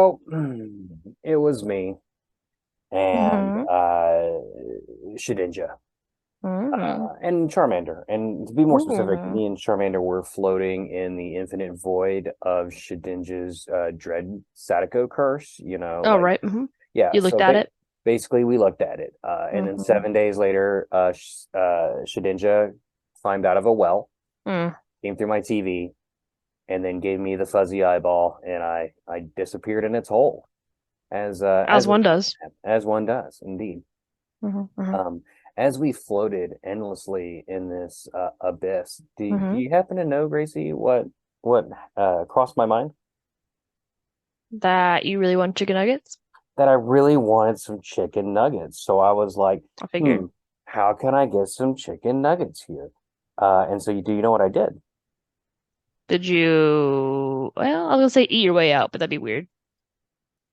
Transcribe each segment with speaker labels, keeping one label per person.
Speaker 1: So it was me and
Speaker 2: Mm-hmm.
Speaker 1: Shedinja
Speaker 2: Mm-hmm.
Speaker 1: and Charmander. And to be more specific,
Speaker 2: Mm-hmm.
Speaker 1: me and Charmander were floating in the infinite void of Shedinja's dread Sadako curse.
Speaker 2: Oh,
Speaker 1: Like
Speaker 2: right. Mm-hmm.
Speaker 1: yeah.
Speaker 2: You looked
Speaker 1: So
Speaker 2: at it.
Speaker 1: basically, we looked at it, and then
Speaker 2: Mm-hmm.
Speaker 1: 7 days later, Shedinja climbed out of a well,
Speaker 2: Mm.
Speaker 1: came through my TV, and then gave me the fuzzy eyeball, and I disappeared in its hole, as
Speaker 2: As one does.
Speaker 1: one does, indeed.
Speaker 2: Mm-hmm. Mm-hmm.
Speaker 1: Um, as we floated endlessly in this abyss, do
Speaker 2: Mm-hmm.
Speaker 1: you happen to know, Gracie, what crossed my mind?
Speaker 2: That you really want chicken nuggets?
Speaker 1: That I really wanted some chicken nuggets. So I was like,
Speaker 2: I figured.
Speaker 1: hmm, how can I get some chicken nuggets here? And so do you know what I did?
Speaker 2: Did you? Well, I was gonna say eat your way out, but that'd be weird.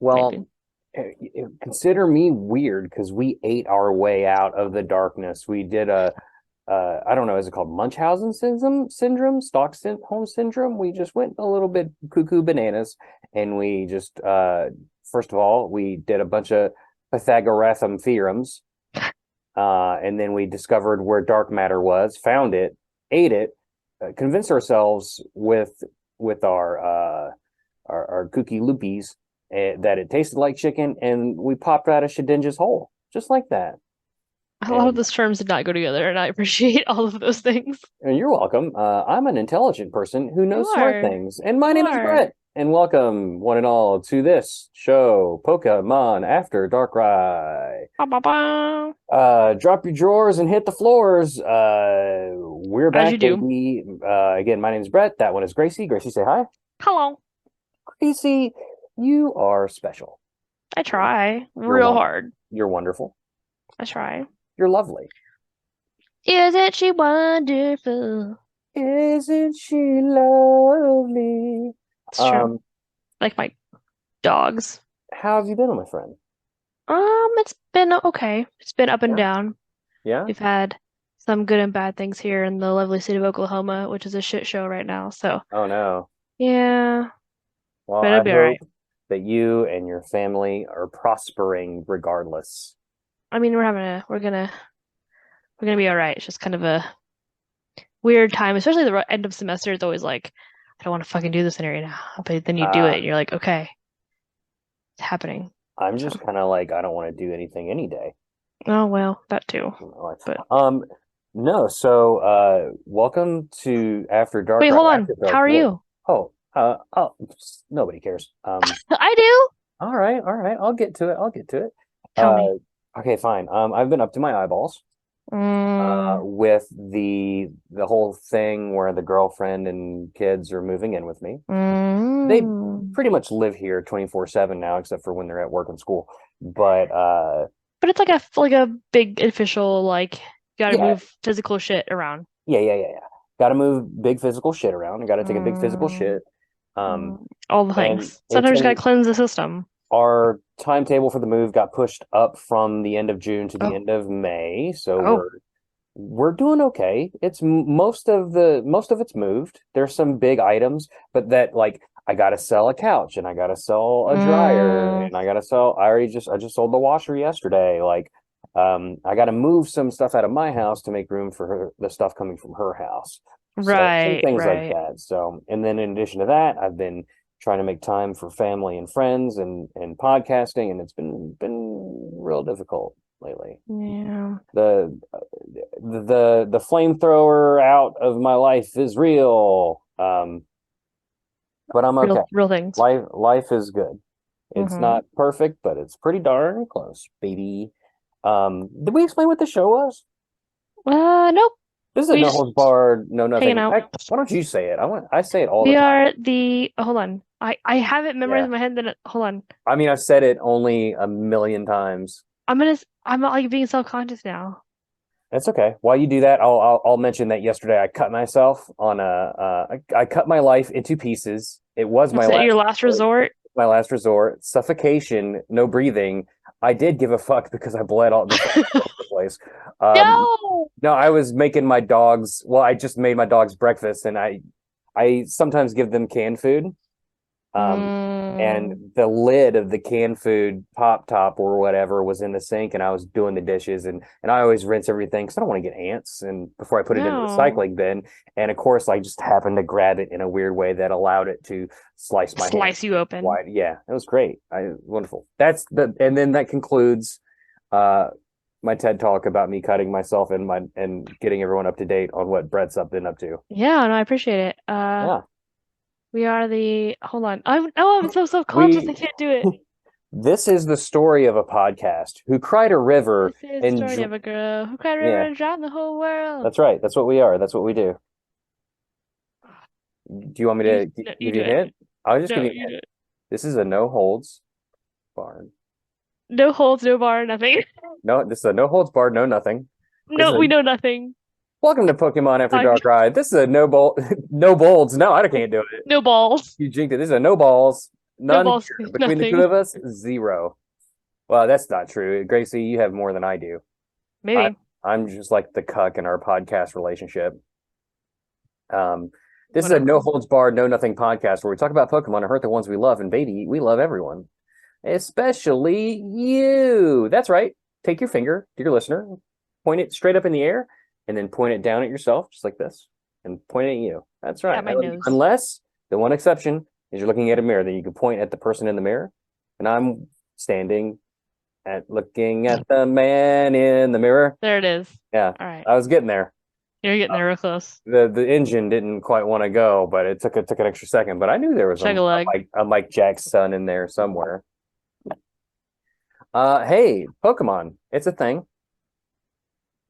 Speaker 2: Maybe.
Speaker 1: Well, consider me weird because we ate our way out of the darkness. We did I don't know, is it called Munchausen syndrome, Stockholm syndrome? We just went a little bit cuckoo bananas, and we just first of all we did a bunch of Pythagorean theorems, and then we discovered where dark matter was, found it, ate it, convinced ourselves with our kooky loopies that it tasted like chicken, and we popped out of Shedinja's hole just like that.
Speaker 2: A lot of
Speaker 1: And
Speaker 2: those terms did not go together, and I appreciate all of those things.
Speaker 1: you're welcome. I'm an intelligent person who
Speaker 2: You
Speaker 1: knows smart
Speaker 2: are.
Speaker 1: things, and my
Speaker 2: You
Speaker 1: name is
Speaker 2: are.
Speaker 1: Brett. And welcome, one and all, to this show, Pokemon After Darkrai.
Speaker 2: Ba, ba, ba.
Speaker 1: Drop your drawers and hit the floors. We're
Speaker 2: As you
Speaker 1: back,
Speaker 2: do.
Speaker 1: baby. Again, my name is Brett. That one is Gracie. Gracie, say hi.
Speaker 2: Hello.
Speaker 1: Gracie, you are special.
Speaker 2: I try
Speaker 1: You're
Speaker 2: real hard.
Speaker 1: You're wonderful.
Speaker 2: I try.
Speaker 1: You're lovely.
Speaker 2: Isn't she wonderful?
Speaker 1: Isn't she lovely?
Speaker 2: It's true.
Speaker 1: Um,
Speaker 2: Like my dogs.
Speaker 1: how have you been, my friend?
Speaker 2: It's been okay. It's been up and
Speaker 1: Yeah.
Speaker 2: down.
Speaker 1: Yeah.
Speaker 2: We've had some good and bad things here in the lovely state of Oklahoma, which is a shit show right now. So,
Speaker 1: Oh no.
Speaker 2: yeah,
Speaker 1: Well,
Speaker 2: but
Speaker 1: I
Speaker 2: it'll be all
Speaker 1: hope
Speaker 2: right.
Speaker 1: that you and your family are prospering regardless.
Speaker 2: I mean, we're gonna be all right. It's just kind of a weird time, especially the end of semester. It's always like, I don't want to fucking do this right now. But then you do it
Speaker 1: Uh,
Speaker 2: and you're like, okay, it's happening.
Speaker 1: I'm
Speaker 2: So,
Speaker 1: just kind of like I don't want to do anything any day.
Speaker 2: oh well, that too.
Speaker 1: In my life.
Speaker 2: But
Speaker 1: No. So, welcome to After Dark.
Speaker 2: wait,
Speaker 1: Right
Speaker 2: hold on.
Speaker 1: after
Speaker 2: How
Speaker 1: dark.
Speaker 2: are
Speaker 1: What?
Speaker 2: you?
Speaker 1: Oh, nobody cares.
Speaker 2: I do.
Speaker 1: All right. I'll get to it. I'll get to it.
Speaker 2: Tell me.
Speaker 1: Okay, fine. I've been up to my eyeballs.
Speaker 2: Mm,
Speaker 1: With the whole thing where the girlfriend and kids are moving in with me. They
Speaker 2: mm.
Speaker 1: pretty much live here 24/7 now, except for when they're at work and school. But
Speaker 2: But it's like a big official like you gotta
Speaker 1: yeah,
Speaker 2: move physical shit around.
Speaker 1: yeah. Got to move big physical shit around. I got to take a big physical
Speaker 2: Mm,
Speaker 1: shit. Um,
Speaker 2: all the
Speaker 1: and
Speaker 2: things.
Speaker 1: it's
Speaker 2: Sometimes you gotta
Speaker 1: in
Speaker 2: cleanse the system.
Speaker 1: our timetable for the move got pushed up from the end of June to the
Speaker 2: Oh,
Speaker 1: end of May, so
Speaker 2: oh.
Speaker 1: we're doing okay. It's most of it's moved. There's some big items, but that like I gotta sell a couch and I gotta sell a dryer
Speaker 2: Mm,
Speaker 1: and I just sold the washer yesterday. Like I gotta move some stuff out of my house to make room for the stuff coming from her house. So some
Speaker 2: right,
Speaker 1: things like
Speaker 2: right.
Speaker 1: that. So and then in addition to that, I've been trying to make time for family and friends and podcasting, and it's been real difficult lately.
Speaker 2: Yeah.
Speaker 1: The the flamethrower out of my life is real. But I'm okay.
Speaker 2: Real things.
Speaker 1: Life is good. It's
Speaker 2: Mm-hmm.
Speaker 1: not perfect, but it's pretty darn close, baby. Did we explain what the show was?
Speaker 2: Nope.
Speaker 1: This is a
Speaker 2: We
Speaker 1: no
Speaker 2: just
Speaker 1: holds barred, no
Speaker 2: hanging
Speaker 1: nothing. In
Speaker 2: out.
Speaker 1: fact, why don't you say it? I say it all the
Speaker 2: We
Speaker 1: time.
Speaker 2: are the hold on. I have it memorized
Speaker 1: Yeah.
Speaker 2: in my head. Then hold on.
Speaker 1: I mean, I've said it only a million times.
Speaker 2: I'm not like being self-conscious now.
Speaker 1: That's okay. While you do that, I'll mention that yesterday I cut myself on I cut my life into pieces. It was
Speaker 2: Is that your last resort?
Speaker 1: my last resort. Suffocation, no breathing. I did give a fuck because I bled all just all over the place. Um,
Speaker 2: No.
Speaker 1: no, I was making my dogs. Well, I just made my dogs breakfast, and I sometimes give them canned food. And the lid of the canned food pop top or whatever was in the sink, and I was doing the dishes, and I always rinse everything because I don't want to get ants and before I put it in the
Speaker 2: No.
Speaker 1: recycling bin. And of course, I just happened to grab it in a weird way that allowed it to slice my hand
Speaker 2: Slice you open.
Speaker 1: wide. Yeah, it was great. Wonderful. And then that concludes my TED talk about me cutting myself and getting everyone up to date on what Brett's been up to.
Speaker 2: Yeah, no, I appreciate it.
Speaker 1: Yeah.
Speaker 2: We are hold on. I'm so self-conscious I can't do it.
Speaker 1: This is the story of a podcast who cried a river
Speaker 2: This is the
Speaker 1: and
Speaker 2: story of a girl who cried a river and drowned the whole world.
Speaker 1: That's right. That's what we are. That's what we do. Do you want me to give you a hint? I'll just give you a hint. This is a no holds barn.
Speaker 2: No holds, no bar, nothing.
Speaker 1: No, this is a no holds barred, no nothing.
Speaker 2: No, we know nothing.
Speaker 1: Welcome to Pokemon After DARKRAI. This is a no bolds. No, I can't do it.
Speaker 2: No balls.
Speaker 1: You jinked it. This is a no balls. None.
Speaker 2: No balls.
Speaker 1: Between the two of us, 0. Well, that's not true. Gracie, you have more than I do.
Speaker 2: Maybe.
Speaker 1: I'm just like the cuck in our podcast relationship. This is a no holds barred, no nothing podcast where we talk about Pokemon and hurt the ones we love, and baby, we love everyone, especially you. That's right. Take your finger to your listener, point it straight up in the air, and then point it down at yourself, just like this, and point it at you. That's right.
Speaker 2: At my nose.
Speaker 1: Unless the one exception is you're looking at a mirror, then you can point at the person in the mirror, and I'm standing looking at the man in the mirror.
Speaker 2: There it is.
Speaker 1: Yeah.
Speaker 2: All right.
Speaker 1: I was getting there.
Speaker 2: You're getting there real close.
Speaker 1: The engine didn't quite want to go, but it took an extra second. But I knew there was a Mike Jack's son in there somewhere. Hey, Pokemon, it's a thing.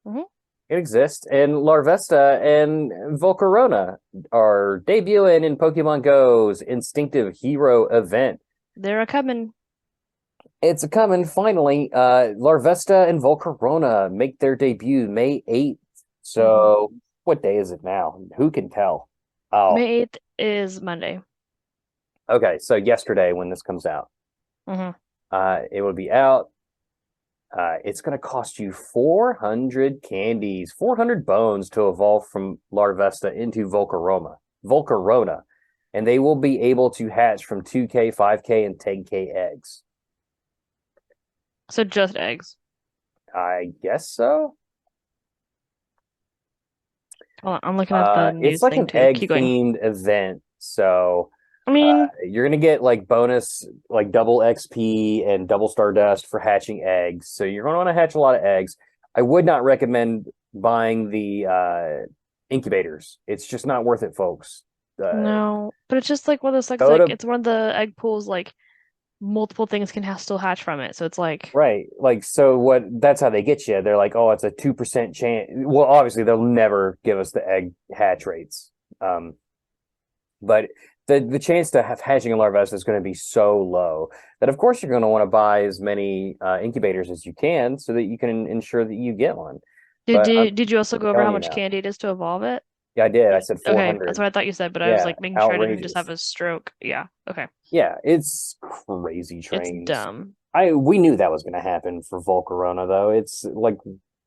Speaker 2: Mm-hmm.
Speaker 1: It exists, and Larvesta and Volcarona are debuting in Pokemon Go's Instinctive Hero event.
Speaker 2: They're a coming.
Speaker 1: It's a coming, finally. Larvesta and Volcarona make their debut May 8th. So, what day is it now? Who can tell? Oh,
Speaker 2: May 8th is Monday.
Speaker 1: Okay, so yesterday when this comes out, it will be out. It's going to cost you 400 candies, 400 bones to evolve from Larvesta into Volcarona, and they will be able to hatch from 2K, 5K, and 10K eggs.
Speaker 2: So just eggs?
Speaker 1: I guess so.
Speaker 2: Hold on, I'm looking at the news
Speaker 1: it's like
Speaker 2: thing
Speaker 1: an
Speaker 2: too.
Speaker 1: egg-themed event, so
Speaker 2: I mean,
Speaker 1: you're gonna get like bonus, like double XP and double Stardust for hatching eggs. So you're gonna want to hatch a lot of eggs. I would not recommend buying the incubators. It's just not worth it, folks.
Speaker 2: no, but it's just like one of those like it's one of the egg pools. Like multiple things can still hatch from it, so it's like
Speaker 1: right. Like so, that's how they get you. They're like, oh, it's a 2% chance. Well, obviously they'll never give us the egg hatch rates, but the chance to have hatching a Larvesta is going to be so low that of course you're going to want to buy as many incubators as you can so that you can ensure that you get one.
Speaker 2: Did you also go over how much candy it is to evolve it?
Speaker 1: Yeah, I did. I said 400.
Speaker 2: Okay, that's what I thought you said, but I was like making sure I didn't just have a stroke. Yeah, okay.
Speaker 1: Yeah, it's crazy trains.
Speaker 2: It's dumb.
Speaker 1: We knew that was going to happen for Volcarona, though. It's like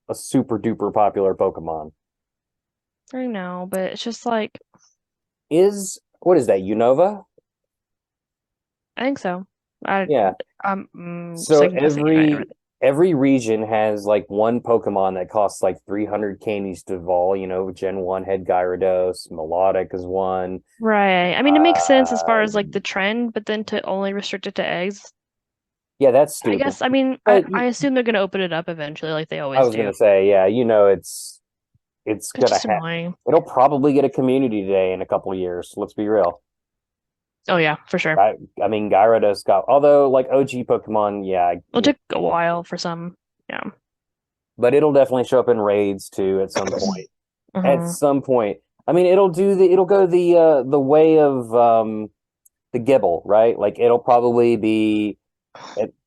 Speaker 1: a super duper popular Pokemon.
Speaker 2: I know, but it's just like
Speaker 1: what is that, Unova?
Speaker 2: I think so.
Speaker 1: So every region has like one Pokemon that costs like 300 candies to evolve. You know, Gen 1 had Gyarados, Melodic is one.
Speaker 2: Right. I mean, it makes sense as far as like the trend, but then to only restrict it to eggs.
Speaker 1: Yeah, that's stupid.
Speaker 2: I guess, I mean, I assume they're going to open it up eventually, like they always do.
Speaker 1: I was going to say, yeah, you know, it's going to it'll probably get a community day in a couple of years. Let's be real.
Speaker 2: Oh, yeah, for sure.
Speaker 1: I mean, Gyarados although like OG Pokemon, yeah.
Speaker 2: It'll take a while for some, yeah.
Speaker 1: But it'll definitely show up in raids too at some point. At some point. I mean, it'll go the way of the Gibble, right? Like it'll probably be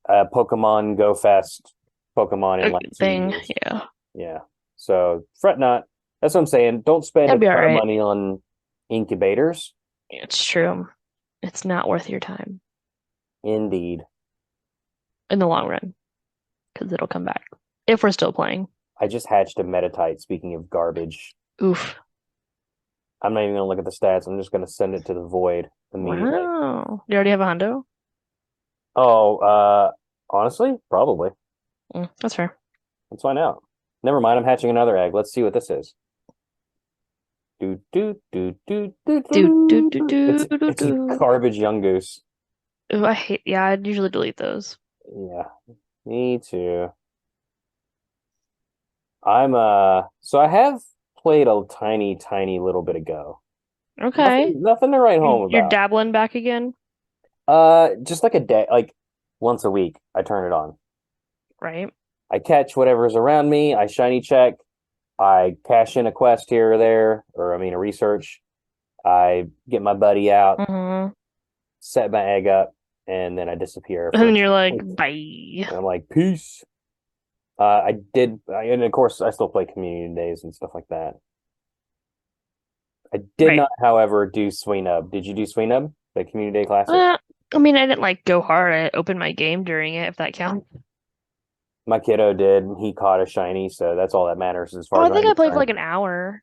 Speaker 1: a Pokemon Go Fest Pokemon in like 2 years.
Speaker 2: Yeah.
Speaker 1: Yeah. So fret not. That's what I'm saying. Don't spend a ton of money on incubators.
Speaker 2: It's true. It's not worth your time.
Speaker 1: Indeed.
Speaker 2: In the long run. Because it'll come back. If we're still playing.
Speaker 1: I just hatched a Metatite, speaking of garbage.
Speaker 2: Oof.
Speaker 1: I'm not even gonna look at the stats. I'm just gonna send it to the void immediately.
Speaker 2: Wow. You already have a hundo?
Speaker 1: Oh, honestly, probably.
Speaker 2: That's fair.
Speaker 1: Let's find out. Never mind. I'm hatching another egg. Let's see what this is. Do do do do do
Speaker 2: Do do
Speaker 1: do.
Speaker 2: do do do
Speaker 1: It's a
Speaker 2: do.
Speaker 1: garbage young goose.
Speaker 2: Ooh, I hate. Yeah, I'd usually delete those.
Speaker 1: Yeah, me too. So I have played a tiny little bit ago.
Speaker 2: Okay.
Speaker 1: Nothing to write home
Speaker 2: You're
Speaker 1: about.
Speaker 2: dabbling back again,
Speaker 1: Just like a day, like once a week, I turn it on.
Speaker 2: right?
Speaker 1: I catch whatever's around me. I shiny check. I cash in a quest here or there, or I mean a research. I get my buddy out,
Speaker 2: Mm-hmm.
Speaker 1: set my egg up, and then I disappear
Speaker 2: And
Speaker 1: for.
Speaker 2: then you're like,
Speaker 1: And
Speaker 2: bye.
Speaker 1: I'm like, peace. And of course, I still play community days and stuff like that. I did
Speaker 2: Right.
Speaker 1: not, however, do Sweenub. Did you do Sweenub, the community day classic?
Speaker 2: I mean, I didn't like go hard. I opened my game during it, if that counts.
Speaker 1: My kiddo did. He caught a shiny, so that's all that matters as
Speaker 2: Oh,
Speaker 1: far
Speaker 2: I
Speaker 1: as I'm
Speaker 2: think I played for
Speaker 1: concerned.
Speaker 2: like an hour.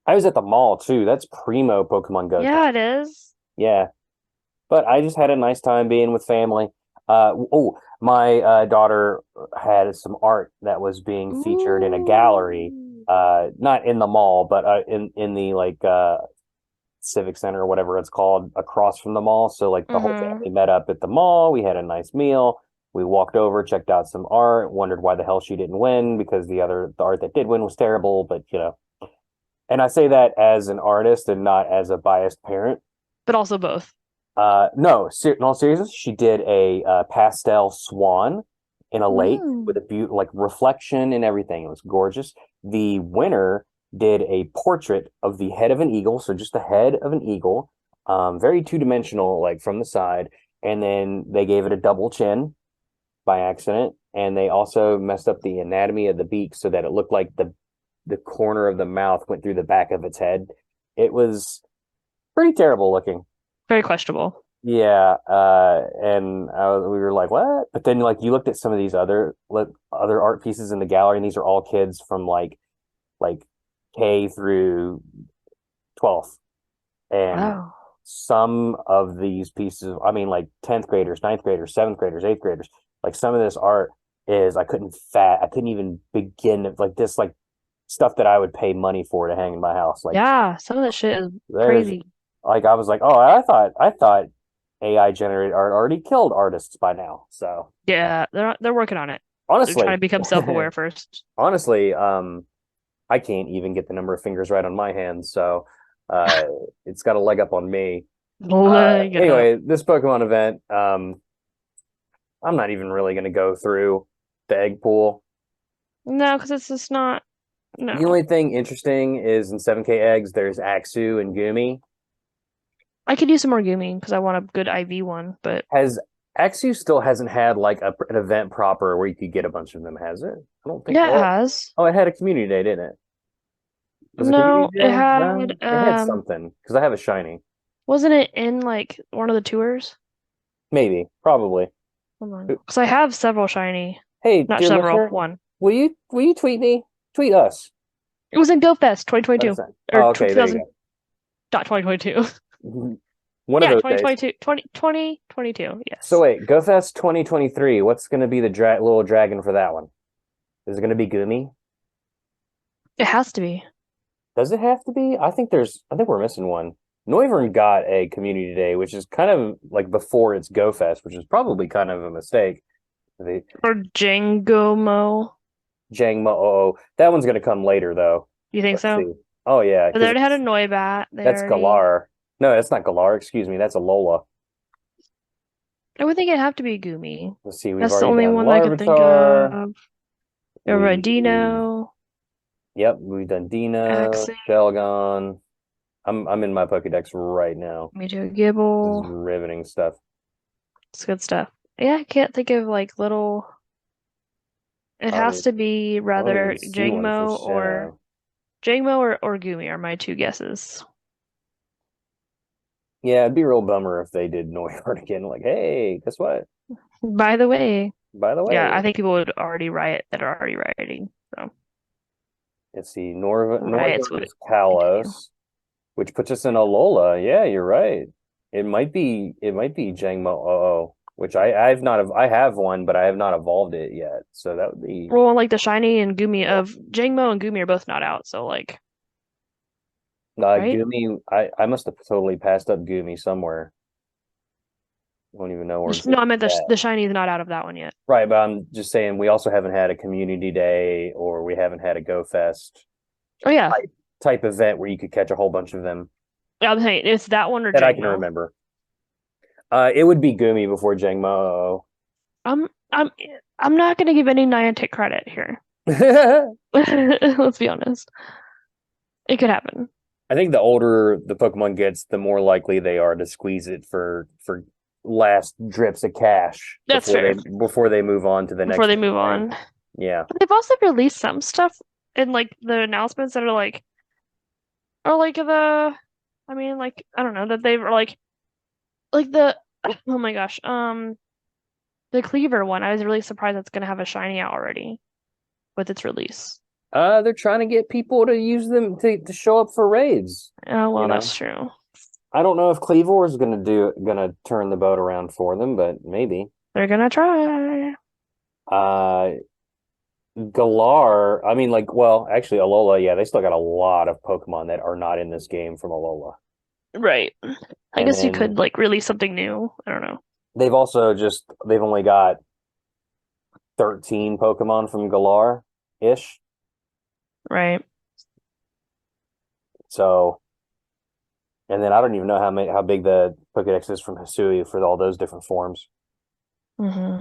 Speaker 1: I was at the mall too. That's primo Pokemon Go time.
Speaker 2: Yeah, it is.
Speaker 1: Yeah, but I just had a nice time being with family. My daughter had some art that was being featured in a gallery,
Speaker 2: Ooh.
Speaker 1: not in the mall, but in the civic center or whatever it's called across from the mall. So like the whole
Speaker 2: Mm-hmm.
Speaker 1: family met up at the mall. We had a nice meal. We walked over, checked out some art, wondered why the hell she didn't win because the art that did win was terrible. But and I say that as an artist and not as a biased parent.
Speaker 2: But also both.
Speaker 1: No, in all seriousness, she did a pastel swan in a lake with
Speaker 2: Mm.
Speaker 1: a beautiful like reflection and everything. It was gorgeous. The winner did a portrait of the head of an eagle, so just the head of an eagle, very two-dimensional, like from the side, and then they gave it a double chin by accident, and they also messed up the anatomy of the beak so that it looked like the corner of the mouth went through the back of its head. It was pretty terrible looking.
Speaker 2: Very questionable.
Speaker 1: Yeah, and we were like, "What?" But then, like, you looked at some of these other art pieces in the gallery, and these are all kids from like K through 12th, and
Speaker 2: Wow.
Speaker 1: some of these pieces, I mean, like 10th graders, ninth graders, seventh graders, eighth graders, like some of this art is I couldn't even begin like this like stuff that I would pay money for to hang in my house. Like
Speaker 2: Yeah, some of that shit is
Speaker 1: there's
Speaker 2: crazy.
Speaker 1: like I was like, oh, I thought AI generated art already killed artists by now. So
Speaker 2: Yeah, they're working on it. They're trying
Speaker 1: honestly,
Speaker 2: to become self-aware first.
Speaker 1: honestly, I can't even get the number of fingers right on my hand, so uh, it's got a leg up on me.
Speaker 2: Leg it up.
Speaker 1: Anyway, this Pokemon event, I'm not even really going to go through the egg pool.
Speaker 2: No, because it's just not.
Speaker 1: The
Speaker 2: No.
Speaker 1: only thing interesting is in 7K eggs, there's Axu and Gumi.
Speaker 2: I could use some more Gumi because I want a good IV one, but
Speaker 1: Has Axu still hasn't had like an event proper where you could get a bunch of them, has it? I don't think.
Speaker 2: yeah, it
Speaker 1: Well,
Speaker 2: has.
Speaker 1: oh, it had a community day, didn't it? Was it community
Speaker 2: No, it
Speaker 1: day?
Speaker 2: had
Speaker 1: No, it had something because I have a shiny.
Speaker 2: wasn't it in like one of the tours?
Speaker 1: Maybe, probably.
Speaker 2: Hold on. Because I have several shiny.
Speaker 1: Hey,
Speaker 2: Not
Speaker 1: dear
Speaker 2: several,
Speaker 1: listener,
Speaker 2: one.
Speaker 1: will you tweet me? Tweet us.
Speaker 2: It was in GoFest
Speaker 1: What
Speaker 2: 2022
Speaker 1: is that?
Speaker 2: or
Speaker 1: Oh, okay, there
Speaker 2: 2000
Speaker 1: you
Speaker 2: dot 2022.
Speaker 1: go. One of
Speaker 2: Yeah,
Speaker 1: those days.
Speaker 2: 2022 2022.
Speaker 1: So
Speaker 2: Yes.
Speaker 1: wait, GoFest 2023. What's going to be the little dragon for that one? Is it going to be Gumi?
Speaker 2: It has to be.
Speaker 1: Does it have to be? I think we're missing one. Noivern got a community day, which is kind of like before its GoFest, which is probably kind of a mistake. The
Speaker 2: Or Jangomo.
Speaker 1: Jangmo oh, that one's going to come later though.
Speaker 2: You think
Speaker 1: Let's
Speaker 2: so?
Speaker 1: see. Oh yeah,
Speaker 2: But they
Speaker 1: because
Speaker 2: already had a Noibat. They
Speaker 1: that's
Speaker 2: already.
Speaker 1: Galar. No, that's not Galar. Excuse me, that's a Lola.
Speaker 2: I would think it'd have to be Gumi.
Speaker 1: Let's see. We've
Speaker 2: That's the
Speaker 1: already
Speaker 2: only
Speaker 1: done
Speaker 2: one I could think
Speaker 1: Larvitar.
Speaker 2: of.
Speaker 1: We
Speaker 2: Dino,
Speaker 1: Yep, we've done Dina,
Speaker 2: Axie,
Speaker 1: Shelgon. I'm in my Pokédex right now.
Speaker 2: Mewtwo,
Speaker 1: This is
Speaker 2: Gibble.
Speaker 1: riveting stuff.
Speaker 2: It's good stuff. Yeah, I can't think of like little. It
Speaker 1: I
Speaker 2: has
Speaker 1: don't
Speaker 2: to be
Speaker 1: I don't even
Speaker 2: rather
Speaker 1: see one for
Speaker 2: Jangmo or Gumi are my two guesses.
Speaker 1: Yeah, it'd be a real bummer if they did Noivern again. Like, hey, guess what?
Speaker 2: By the way,
Speaker 1: By the
Speaker 2: yeah, I
Speaker 1: way,
Speaker 2: think people would already riot that are already rioting. So
Speaker 1: let's see.
Speaker 2: riots
Speaker 1: Noivern
Speaker 2: would
Speaker 1: is
Speaker 2: continue.
Speaker 1: Kalos. which puts us in Alola. Yeah, you're right. It might be Jangmo Oh, which I have one, but I have not evolved it yet. So that would be
Speaker 2: Well, like the shiny and Gumi of Jangmo and Gumi are both not out, so like, right?
Speaker 1: Gumi. I must have totally passed up Gumi somewhere. I don't even know where
Speaker 2: No, I
Speaker 1: Gumi's
Speaker 2: meant
Speaker 1: at.
Speaker 2: the shiny is not out of that one yet.
Speaker 1: Right, but I'm just saying we also haven't had a community day or we haven't had a Go Fest
Speaker 2: Oh yeah,
Speaker 1: type event where you could catch a whole bunch of them
Speaker 2: I'm saying it's that one or
Speaker 1: that I can
Speaker 2: Jangmo.
Speaker 1: remember. It would be Gumi before Jangmo.
Speaker 2: I'm I'm I'm not gonna give any Niantic credit here. Let's be honest. It could happen.
Speaker 1: I think the older the Pokemon gets, the more likely they are to squeeze it for last drips of cash
Speaker 2: That's fair.
Speaker 1: before they move on to the
Speaker 2: Before
Speaker 1: next
Speaker 2: they
Speaker 1: big
Speaker 2: move
Speaker 1: thing.
Speaker 2: on.
Speaker 1: Yeah.
Speaker 2: But they've also released some stuff in like the announcements that are like, or like I mean, like I don't know that they've like the oh my gosh, the Cleaver one. I was really surprised that's gonna have a shiny out already with its release.
Speaker 1: They're trying to get people to use them to show up for raids.
Speaker 2: Oh
Speaker 1: You
Speaker 2: well,
Speaker 1: know,
Speaker 2: that's true.
Speaker 1: I don't know if Cleavor is gonna turn the boat around for them, but maybe.
Speaker 2: They're gonna try.
Speaker 1: Uh, Galar. I mean, like, well, actually, Alola. Yeah, they still got a lot of Pokemon that are not in this game from Alola,
Speaker 2: Right. I
Speaker 1: and
Speaker 2: guess you
Speaker 1: then
Speaker 2: could like release something new. I don't know.
Speaker 1: they've only got 13 Pokemon from Galar ish.
Speaker 2: Right.
Speaker 1: So, and then I don't even know how big the Pokedex is from Hisui for all those different forms.
Speaker 2: Hmm.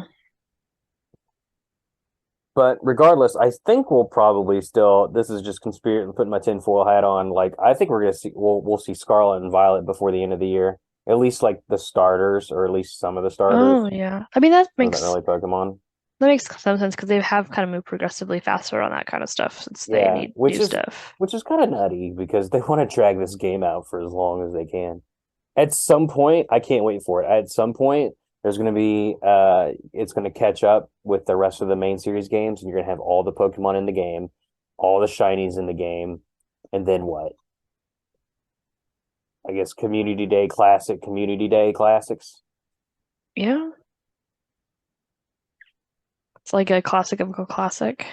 Speaker 1: But regardless, I think we'll probably still. This is just conspiracy. Putting my tinfoil hat on. Like I think we're gonna see. We'll see Scarlet and Violet before the end of the year. At least like the starters, or at least some of the starters
Speaker 2: Oh yeah. I mean that
Speaker 1: of the
Speaker 2: makes
Speaker 1: early Pokemon.
Speaker 2: that makes some sense because they have kind of moved progressively faster on that kind of stuff since they
Speaker 1: Yeah,
Speaker 2: need new stuff.
Speaker 1: which is kind of nutty because they want to drag this game out for as long as they can. At some point, I can't wait for it. At some point, there's going to be it's going to catch up with the rest of the main series games, and you're going to have all the Pokemon in the game, all the shinies in the game, and then what? I guess Community Day Classics.
Speaker 2: Yeah. It's like a classic of a classic.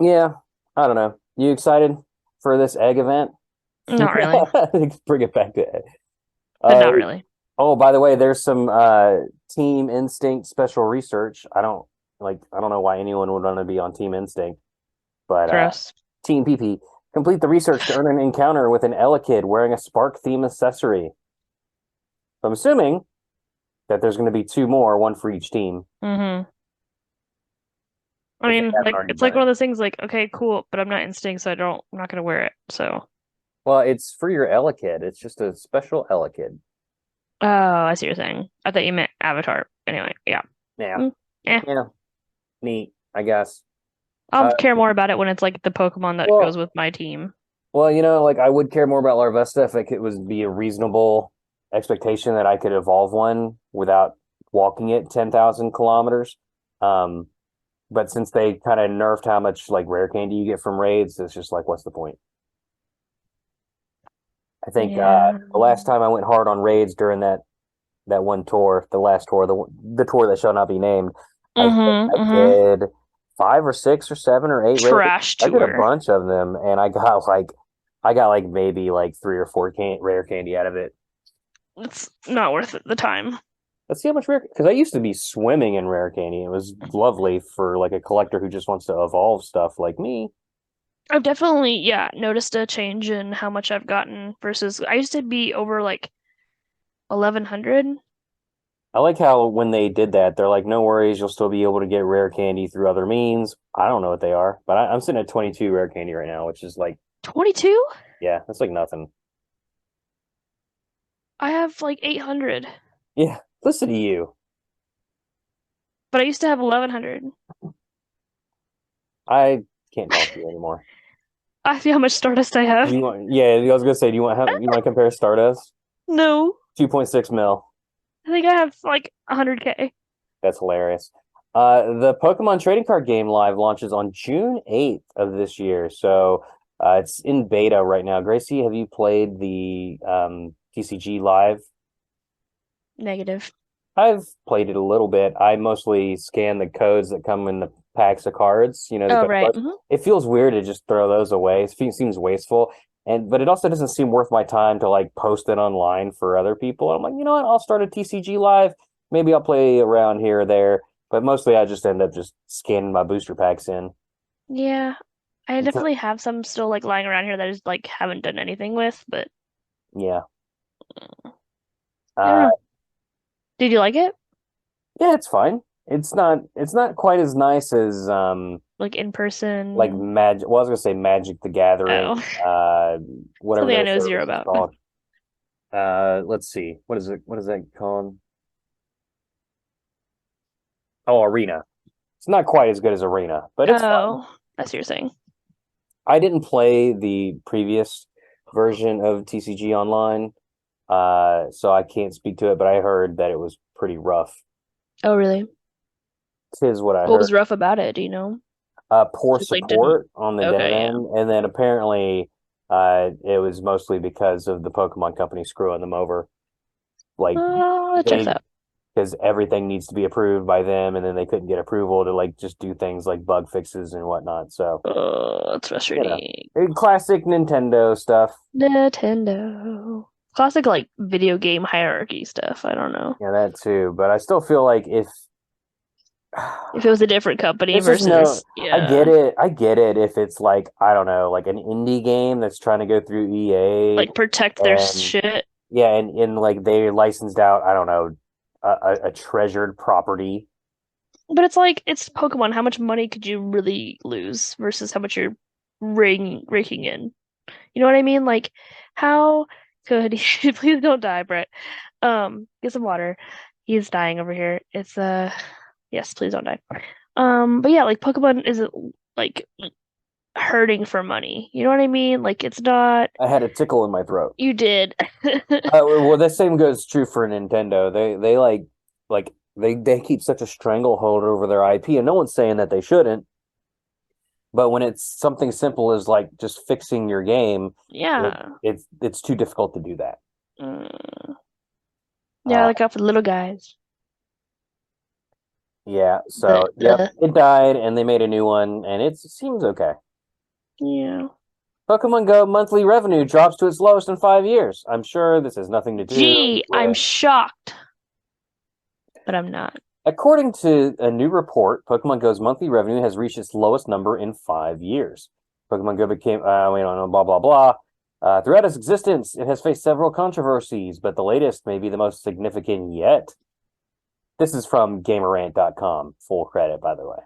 Speaker 1: Yeah, I don't know. You excited for this egg event?
Speaker 2: Not really,
Speaker 1: Bring it back to egg.
Speaker 2: but
Speaker 1: Uh,
Speaker 2: not really.
Speaker 1: oh, by the way, there's some Team Instinct special research. I don't know why anyone would want to be on Team Instinct, but
Speaker 2: Gross.
Speaker 1: Team PP complete the research to earn an encounter with an Elekid wearing a Spark theme accessory. So I'm assuming that there's going to be two more, one for each team.
Speaker 2: Hmm. I
Speaker 1: If they
Speaker 2: mean,
Speaker 1: haven't
Speaker 2: like
Speaker 1: already
Speaker 2: it's like
Speaker 1: done
Speaker 2: one
Speaker 1: it.
Speaker 2: of those things like, okay, cool, but I'm not instinct, so I'm not gonna wear it. So
Speaker 1: Well, it's for your Elekid. It's just a special Elekid.
Speaker 2: oh, I see what you're saying. I thought you meant Avatar. Anyway, yeah.
Speaker 1: Yeah,
Speaker 2: Mm, eh.
Speaker 1: yeah, neat, I guess.
Speaker 2: I'll
Speaker 1: Uh,
Speaker 2: care more about it when it's like the Pokemon that goes
Speaker 1: well,
Speaker 2: with my team.
Speaker 1: well, like I would care more about Larvesta if it was be a reasonable expectation that I could evolve one without walking it 10,000 kilometers. Um, but since they kind of nerfed how much like rare candy you get from raids, it's just like, what's the point? I think
Speaker 2: Yeah.
Speaker 1: the last time I went hard on raids during that one tour, the last tour, the tour that shall not be named, I think
Speaker 2: Mm-hmm.
Speaker 1: I
Speaker 2: Mm-hmm.
Speaker 1: did 5 or 6 or 7 or 8 raids.
Speaker 2: Trash
Speaker 1: I did a
Speaker 2: tour.
Speaker 1: bunch of them, and I got like maybe like 3 or 4 rare candy out of it.
Speaker 2: It's not worth it, the time.
Speaker 1: Let's see how much rare because I used to be swimming in rare candy. It was lovely for like a collector who just wants to evolve stuff like me.
Speaker 2: I've definitely, yeah, noticed a change in how much I've gotten versus I used to be over like 1100.
Speaker 1: I like how when they did that, they're like, no worries, you'll still be able to get rare candy through other means. I don't know what they are, but I'm sitting at 22 rare candy right now, which is like,
Speaker 2: 22?
Speaker 1: yeah, that's like nothing.
Speaker 2: I have like 800,
Speaker 1: Yeah, listen to you.
Speaker 2: but I used to have 1100.
Speaker 1: I can't talk to you anymore.
Speaker 2: I see how much Stardust I
Speaker 1: Do
Speaker 2: have.
Speaker 1: you want? Yeah, I was gonna say, you want to compare Stardust?
Speaker 2: No,
Speaker 1: 2.6 mil.
Speaker 2: I think I have like 100K.
Speaker 1: That's hilarious. The Pokemon trading card game live launches on June 8th of this year. So It's in beta right now. Gracie, have you played the TCG Live?
Speaker 2: Negative.
Speaker 1: I've played it a little bit. I mostly scan the codes that come in the packs of cards, the
Speaker 2: Oh,
Speaker 1: code
Speaker 2: right.
Speaker 1: cards.
Speaker 2: Hmm.
Speaker 1: It feels weird to just throw those away. Seems wasteful. But it also doesn't seem worth my time to like post it online for other people. I'm like, you know what? I'll start a TCG Live. Maybe I'll play around here or there. But mostly I just end up just scanning my booster packs in.
Speaker 2: Yeah, I
Speaker 1: It's
Speaker 2: definitely have some still like lying around here that I just like haven't done anything with, but
Speaker 1: yeah.
Speaker 2: I don't
Speaker 1: Uh
Speaker 2: know. Did you like it?
Speaker 1: yeah, it's fine. It's not quite as nice as
Speaker 2: Like in
Speaker 1: like
Speaker 2: person?
Speaker 1: Magic. Well, I was gonna say Magic the Gathering,
Speaker 2: Oh,
Speaker 1: whatever
Speaker 2: something I
Speaker 1: their
Speaker 2: know zero
Speaker 1: service is
Speaker 2: about.
Speaker 1: called. Let's see. What is it? What is that called? Oh, Arena. It's not quite as good as Arena, but it's fine.
Speaker 2: Oh, that's what you're saying.
Speaker 1: I didn't play the previous version of TCG Online, so I can't speak to it, but I heard that it was pretty rough.
Speaker 2: Oh, really?
Speaker 1: Tis what I
Speaker 2: What
Speaker 1: heard.
Speaker 2: was rough about it? Do you know?
Speaker 1: Poor
Speaker 2: Just like didn't.
Speaker 1: support on the dev
Speaker 2: Okay, yeah.
Speaker 1: end, and then apparently, it was mostly because of the Pokemon Company screwing them over. Like
Speaker 2: That checks
Speaker 1: they
Speaker 2: out.
Speaker 1: because everything needs to be approved by them, and then they couldn't get approval to like just do things like bug fixes and whatnot. So,
Speaker 2: That's
Speaker 1: you know,
Speaker 2: frustrating.
Speaker 1: classic Nintendo stuff.
Speaker 2: Nintendo. Classic like video game hierarchy stuff. I don't know.
Speaker 1: Yeah, that too. But I still feel like if
Speaker 2: If it was a different company
Speaker 1: there's just no,
Speaker 2: versus yeah,
Speaker 1: I get it if it's like I don't know, like an indie game that's trying to go through EA
Speaker 2: like protect their
Speaker 1: and
Speaker 2: shit.
Speaker 1: yeah, and like they licensed out, I don't know, a treasured property.
Speaker 2: But it's like it's Pokemon. How much money could you really lose versus how much you're raking in? You know what I mean? Like how could he please don't die, Brett. Get some water. He's dying over here. It's yes, please don't die. But yeah, like Pokemon isn't like hurting for money. You know what I mean? Like it's not
Speaker 1: I had a tickle in my throat.
Speaker 2: you did.
Speaker 1: Well, the same goes true for Nintendo. They like they keep such a stranglehold over their IP, and no one's saying that they shouldn't. But when it's something simple as like just fixing your game,
Speaker 2: Yeah.
Speaker 1: it's too difficult to do that.
Speaker 2: Mm. Yeah,
Speaker 1: Uh,
Speaker 2: look out for the little guys.
Speaker 1: yeah.
Speaker 2: But
Speaker 1: So yep, it died, and they made a new one, and it seems okay.
Speaker 2: yeah.
Speaker 1: Pokemon Go monthly revenue drops to its lowest in 5 years. I'm sure this has nothing to do
Speaker 2: Gee, I'm
Speaker 1: with.
Speaker 2: shocked, but I'm not.
Speaker 1: According to a new report, Pokemon Go's monthly revenue has reached its lowest number in 5 years. Pokemon Go became, we don't know, blah, blah, blah. Throughout its existence, it has faced several controversies, but the latest may be the most significant yet. This is from Gamerant.com. Full credit, by the way.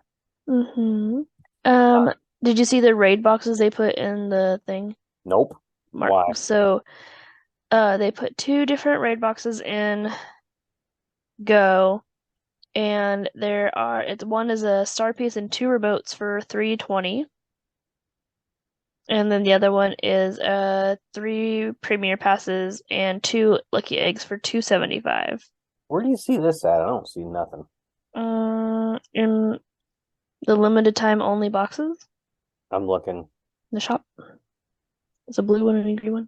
Speaker 2: Mm-hmm. Did you see the raid boxes they put in the thing?
Speaker 1: Nope.
Speaker 2: Mark.
Speaker 1: Why?
Speaker 2: So, they put two different raid boxes in Go, and it's one is a star piece and two remotes for 320. And then the other one is three premier passes and two lucky eggs for 275.
Speaker 1: Where do you see this at? I don't see nothing.
Speaker 2: In the limited time only boxes
Speaker 1: I'm looking.
Speaker 2: in the shop. It's a blue one and a green one.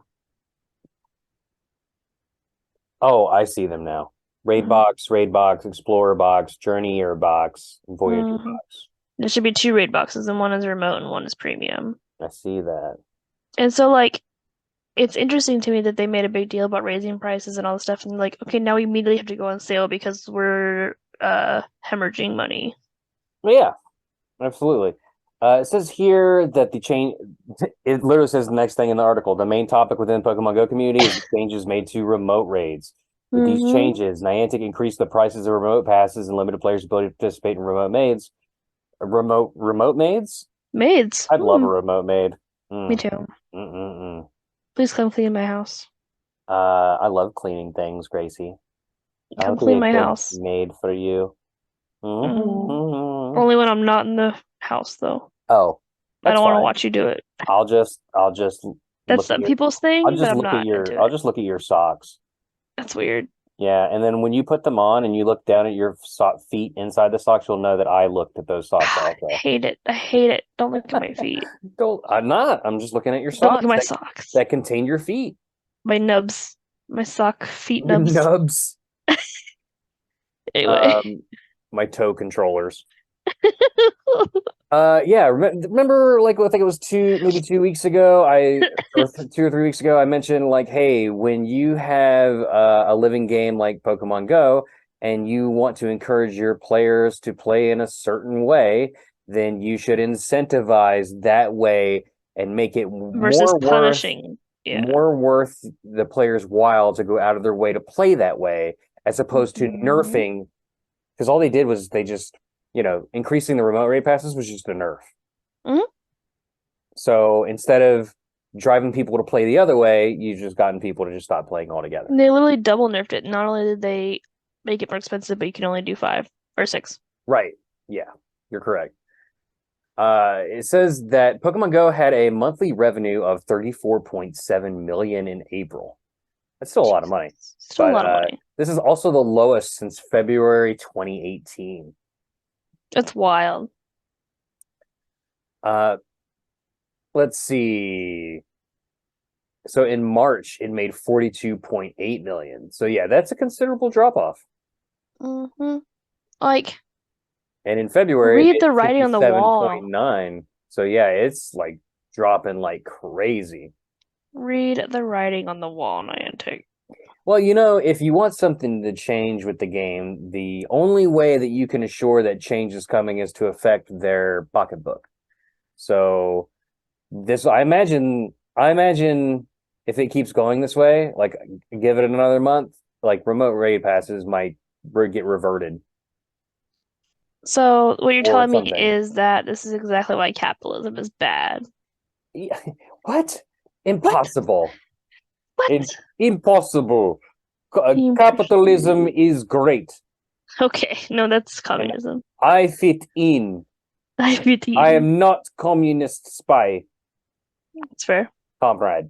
Speaker 1: Oh, I see them now. Raid box, Explorer box, Journeyer box, Voyager
Speaker 2: Mhm.
Speaker 1: box.
Speaker 2: There should be two raid boxes, and one is remote and one is premium.
Speaker 1: I see that.
Speaker 2: And so, like, it's interesting to me that they made a big deal about raising prices and all this stuff, and like, okay, now we immediately have to go on sale because we're hemorrhaging money.
Speaker 1: Yeah, absolutely. It says here that the change, it literally says the next thing in the article. The main topic within Pokemon Go community is the changes made to remote raids. With these
Speaker 2: Mm-hmm.
Speaker 1: changes, Niantic increased the prices of remote passes and limited players' ability to participate in remote maids. Remote maids?
Speaker 2: Maids.
Speaker 1: I'd love a remote maid.
Speaker 2: Me
Speaker 1: Mm,
Speaker 2: too.
Speaker 1: mm.
Speaker 2: Please come clean my house.
Speaker 1: I love cleaning things, Gracie.
Speaker 2: Come
Speaker 1: I'll be
Speaker 2: clean
Speaker 1: a
Speaker 2: my
Speaker 1: good
Speaker 2: house.
Speaker 1: maid for you.
Speaker 2: Mm.
Speaker 1: Mhm.
Speaker 2: Only when I'm not in the house, though.
Speaker 1: Oh,
Speaker 2: I
Speaker 1: that's
Speaker 2: don't want to
Speaker 1: fine.
Speaker 2: watch you do it.
Speaker 1: I'll just
Speaker 2: That's
Speaker 1: look at
Speaker 2: some
Speaker 1: your
Speaker 2: people's thing, but I'm not into
Speaker 1: I'll
Speaker 2: it.
Speaker 1: just look at your socks.
Speaker 2: That's weird.
Speaker 1: Yeah, and then when you put them on and you look down at your feet inside the socks, you'll know that I looked at those socks
Speaker 2: I
Speaker 1: also.
Speaker 2: hate it. I hate it. Don't look at my feet.
Speaker 1: Don't, I'm not. I'm just looking at your
Speaker 2: Don't look at
Speaker 1: socks
Speaker 2: my
Speaker 1: that
Speaker 2: socks.
Speaker 1: that contain your feet.
Speaker 2: My nubs. My sock feet
Speaker 1: Your
Speaker 2: nubs.
Speaker 1: nubs.
Speaker 2: Anyway.
Speaker 1: Um, my toe controllers. Yeah, remember like I think it was maybe 2 weeks ago, or 2 or 3 weeks ago, I mentioned like, hey, when you have a living game like Pokemon Go and you want to encourage your players to play in a certain way, then you should incentivize that way and make it
Speaker 2: Versus punishing. Yeah.
Speaker 1: more worth the player's while to go out of their way to play that way, as opposed to
Speaker 2: Mhm.
Speaker 1: nerfing, because all they did was they just, increasing the remote raid passes was just a nerf.
Speaker 2: Mhm.
Speaker 1: So instead of driving people to play the other way, you've just gotten people to just stop playing altogether.
Speaker 2: They literally double nerfed it. Not only did they make it more expensive, but you can only do 5 or 6.
Speaker 1: Right. Yeah, you're correct. It says that Pokemon Go had a monthly revenue of 34.7 million in April. That's still a lot of money.
Speaker 2: Still a
Speaker 1: But
Speaker 2: lot of money.
Speaker 1: this is also the lowest since February 2018.
Speaker 2: That's wild.
Speaker 1: Uh, let's see. So in March, it made 42.8 million. So yeah, that's a considerable drop off.
Speaker 2: Hmm. Like,
Speaker 1: And in February, it
Speaker 2: read
Speaker 1: made
Speaker 2: the writing on the wall.
Speaker 1: 57.9. So yeah, it's like dropping like crazy.
Speaker 2: Read the writing on the wall, Niantic.
Speaker 1: Well, if you want something to change with the game, the only way that you can assure that change is coming is to affect their pocketbook. So this, I imagine if it keeps going this way, like give it another month, like remote raid passes might get reverted
Speaker 2: So, what you're
Speaker 1: or
Speaker 2: telling me
Speaker 1: something.
Speaker 2: is that this is exactly why capitalism is bad.
Speaker 1: Yeah. What?
Speaker 2: What?
Speaker 1: Impossible.
Speaker 2: What?
Speaker 1: Impossible. Capitalism
Speaker 2: Impossible.
Speaker 1: is great,
Speaker 2: Okay, no, that's
Speaker 1: and
Speaker 2: communism.
Speaker 1: I fit in.
Speaker 2: I
Speaker 1: I
Speaker 2: repeat.
Speaker 1: am not communist spy,
Speaker 2: It's fair,
Speaker 1: comrade.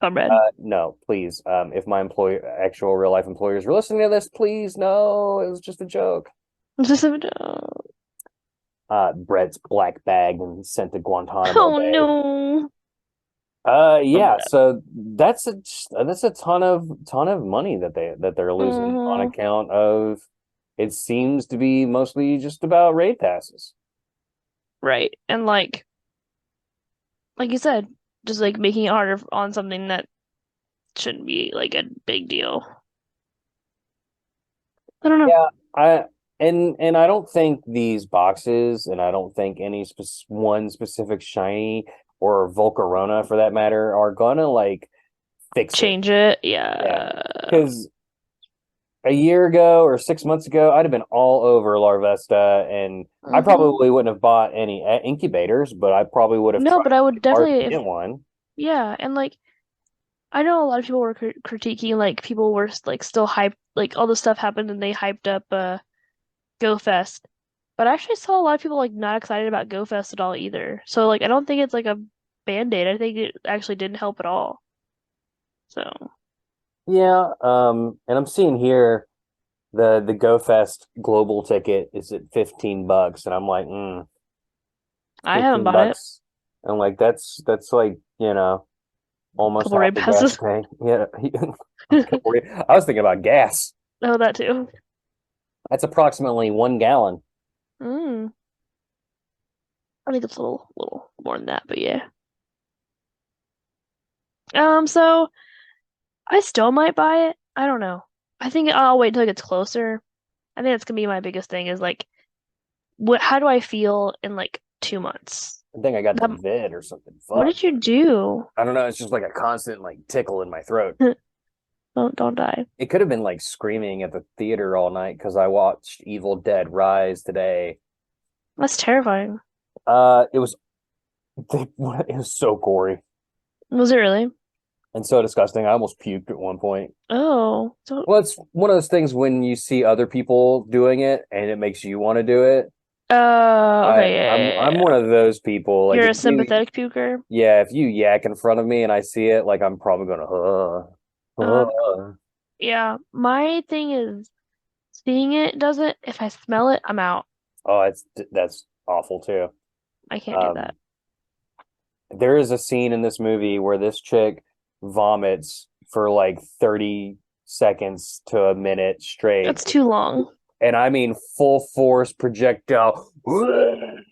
Speaker 2: comrade.
Speaker 1: No, please. If my actual real life employers were listening to this, please, no, it was just a joke. Brett's black bag and sent to Guantanamo
Speaker 2: Oh
Speaker 1: Bay.
Speaker 2: no. Oh,
Speaker 1: Yeah.
Speaker 2: Brad.
Speaker 1: So that's a ton of money that they're losing on
Speaker 2: Hmm.
Speaker 1: account of. It seems to be mostly just about raid passes.
Speaker 2: Right. And like you said, just like making it harder on something that shouldn't be like a big deal. I don't know.
Speaker 1: Yeah, I and I don't think these boxes, and I don't think any one specific shiny or Volcarona for that matter are gonna like fix it.
Speaker 2: Change it.
Speaker 1: Yeah,
Speaker 2: Yeah.
Speaker 1: because a year ago or 6 months ago, I'd have been all over Larvesta, and I
Speaker 2: Hmm.
Speaker 1: probably wouldn't have bought any incubators, but I probably would have
Speaker 2: No,
Speaker 1: tried
Speaker 2: but I would
Speaker 1: really hard
Speaker 2: definitely
Speaker 1: to get one.
Speaker 2: yeah, and like I know a lot of people were critiquing like people were like still hyped like all this stuff happened and they hyped up Go Fest. But I actually saw a lot of people like not excited about Go Fest at all either. So like I don't think it's like a band-aid. I think it actually didn't help at all. So
Speaker 1: Yeah, and I'm seeing here the GoFest global ticket is at $15, and I'm like,
Speaker 2: I haven't
Speaker 1: 15
Speaker 2: bought it.
Speaker 1: bucks. And like that's like, almost
Speaker 2: Couple
Speaker 1: half
Speaker 2: raid
Speaker 1: the gas
Speaker 2: passes.
Speaker 1: tank. Yeah. I was thinking about gas.
Speaker 2: Oh, that too.
Speaker 1: That's approximately 1 gallon.
Speaker 2: Mm. I think it's a little more than that, but yeah. So I still might buy it. I don't know. I think I'll wait until it gets closer. I think that's gonna be my biggest thing is like how do I feel in like 2 months?
Speaker 1: I think I got the
Speaker 2: That,
Speaker 1: vid or something.
Speaker 2: what
Speaker 1: Fuck.
Speaker 2: did you do?
Speaker 1: I don't know. It's just like a constant like tickle in my throat.
Speaker 2: Don't die.
Speaker 1: It could have been like screaming at the theater all night because I watched Evil Dead Rise today.
Speaker 2: That's terrifying.
Speaker 1: It was it was so gory
Speaker 2: Was it really?
Speaker 1: and so disgusting. I almost puked at one point.
Speaker 2: Oh, so
Speaker 1: Well, it's one of those things when you see other people doing it and it makes you want to do it.
Speaker 2: okay,
Speaker 1: I'm
Speaker 2: yeah.
Speaker 1: one of those people. Like
Speaker 2: You're
Speaker 1: if
Speaker 2: a
Speaker 1: you
Speaker 2: sympathetic puker.
Speaker 1: yeah, if you yak in front of me and I see it, like I'm probably gonna
Speaker 2: Um, Yeah, my thing is seeing it does it. If I smell it, I'm out.
Speaker 1: Oh, that's awful too.
Speaker 2: I can't do that.
Speaker 1: Um, there is a scene in this movie where this chick vomits for like 30 seconds to a minute straight.
Speaker 2: That's too long.
Speaker 1: And I mean full force projectile.
Speaker 2: I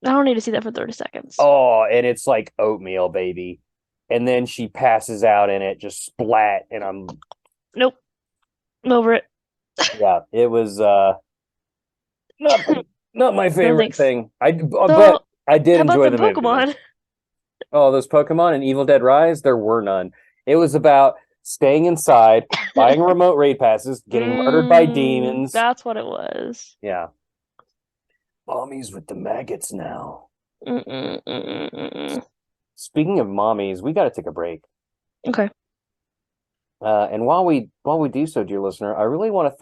Speaker 2: don't need to see that for 30 seconds.
Speaker 1: Oh, and it's like oatmeal, baby. And then she passes out in it, just splat, and I'm
Speaker 2: Nope. I'm over it.
Speaker 1: yeah, it was not not my favorite
Speaker 2: thanks.
Speaker 1: thing. But
Speaker 2: So,
Speaker 1: I did
Speaker 2: how about
Speaker 1: enjoy
Speaker 2: the
Speaker 1: the movie.
Speaker 2: Pokemon?
Speaker 1: Oh, those Pokemon and Evil Dead Rise, there were none. It was about staying inside, buying remote raid passes, getting murdered by demons.
Speaker 2: That's what it was.
Speaker 1: Yeah. Mommies with the maggots now. Speaking of mommies, we got to take a break.
Speaker 2: Okay.
Speaker 1: And while we do so, dear listener, I really want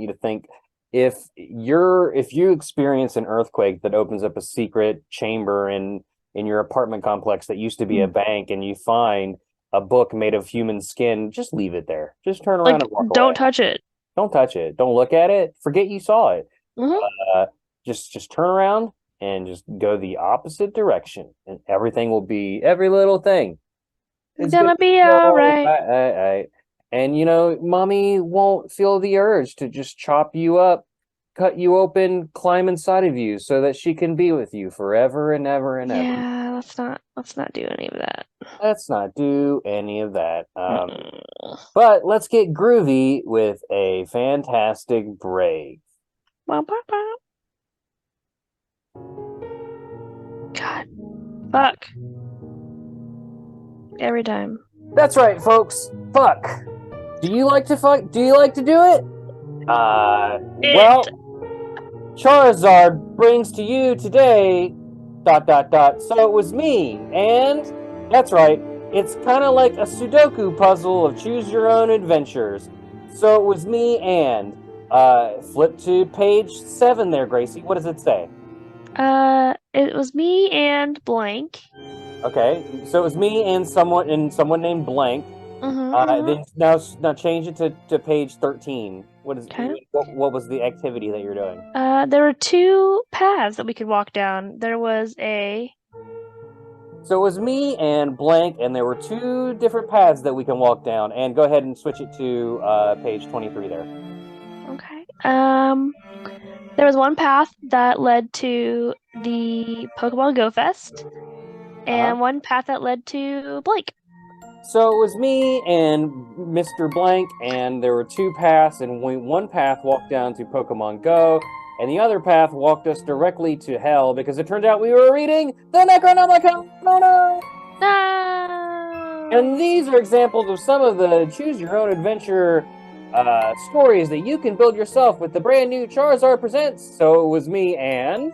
Speaker 1: you to think if you experience an earthquake that opens up a secret chamber in your apartment complex that used to be a bank, and you find a book made of human skin, just leave it there. Just turn around and walk away.
Speaker 2: Don't touch it.
Speaker 1: Don't touch it. Don't look at it. Forget you saw it.
Speaker 2: Mm-hmm.
Speaker 1: Just turn around and just go the opposite direction, and every little thing.
Speaker 2: It's gonna be all right.
Speaker 1: And mommy won't feel the urge to just chop you up, cut you open, climb inside of you so that she can be with you forever and ever and ever.
Speaker 2: Yeah, let's not do any of that.
Speaker 1: Let's not do any of that. But let's get groovy with a fantastic break.
Speaker 2: God. Fuck. Every time.
Speaker 1: That's right, folks. Fuck. Do you like to fuck? Do you like to do it? Well, Charizard brings to you today ... So it was me, and that's right. It's kind of like a Sudoku puzzle of choose your own adventures. So it was me, and flip to page 7 there, Gracie. What does it say?
Speaker 2: It was me and blank.
Speaker 1: Okay, so it was me and someone named blank. Then now change it to page 13. What was the activity that you're doing?
Speaker 2: There were 2 paths that we could walk down. There was
Speaker 1: So it was me and blank, and there were 2 different paths that we can walk down. And go ahead and switch it to page 23 there.
Speaker 2: Okay. There was one path that led to the Pokemon Go Fest, and one path that led to blank.
Speaker 1: So it was me and Mr. Blank, and there were 2 paths, and one path walked down to Pokemon Go, and the other path walked us directly to hell, because it turned out we were reading the Necronomicon! No! And these are examples of some of the Choose Your Own Adventure stories that you can build yourself with the brand new Charizard Presents. So it was me and ...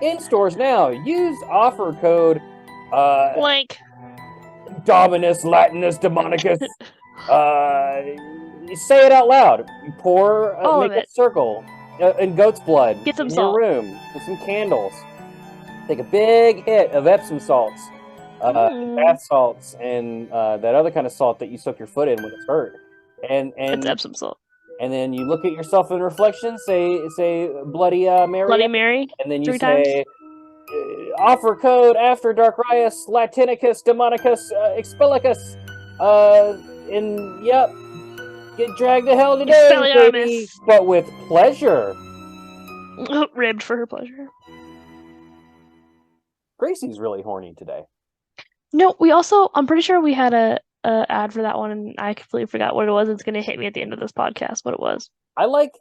Speaker 1: In stores now. Use offer code
Speaker 2: blank.
Speaker 1: Dominus Latinus Demonicus. Say it out loud. You pour make a circle in goat's blood.
Speaker 2: Get some
Speaker 1: in
Speaker 2: salt.
Speaker 1: Your room with some candles. Take a big hit of Epsom salts, bath salts, and that other kind of salt that you soak your foot in when it's hurt. And
Speaker 2: it's Epsom salt.
Speaker 1: And then you look at yourself in reflection. Say Bloody Mary.
Speaker 2: Bloody Mary.
Speaker 1: And then you
Speaker 2: 3
Speaker 1: say.
Speaker 2: times.
Speaker 1: Offer code after DARKRAI Latinicus Demonicus Expellicus. And yep, get dragged to hell today, baby, but with pleasure.
Speaker 2: Ribbed for her pleasure.
Speaker 1: Gracie's really horny today.
Speaker 2: No, I'm pretty sure we had a ad for that one, and I completely forgot what it was. It's gonna hit me at the end of this podcast what it was.
Speaker 1: I like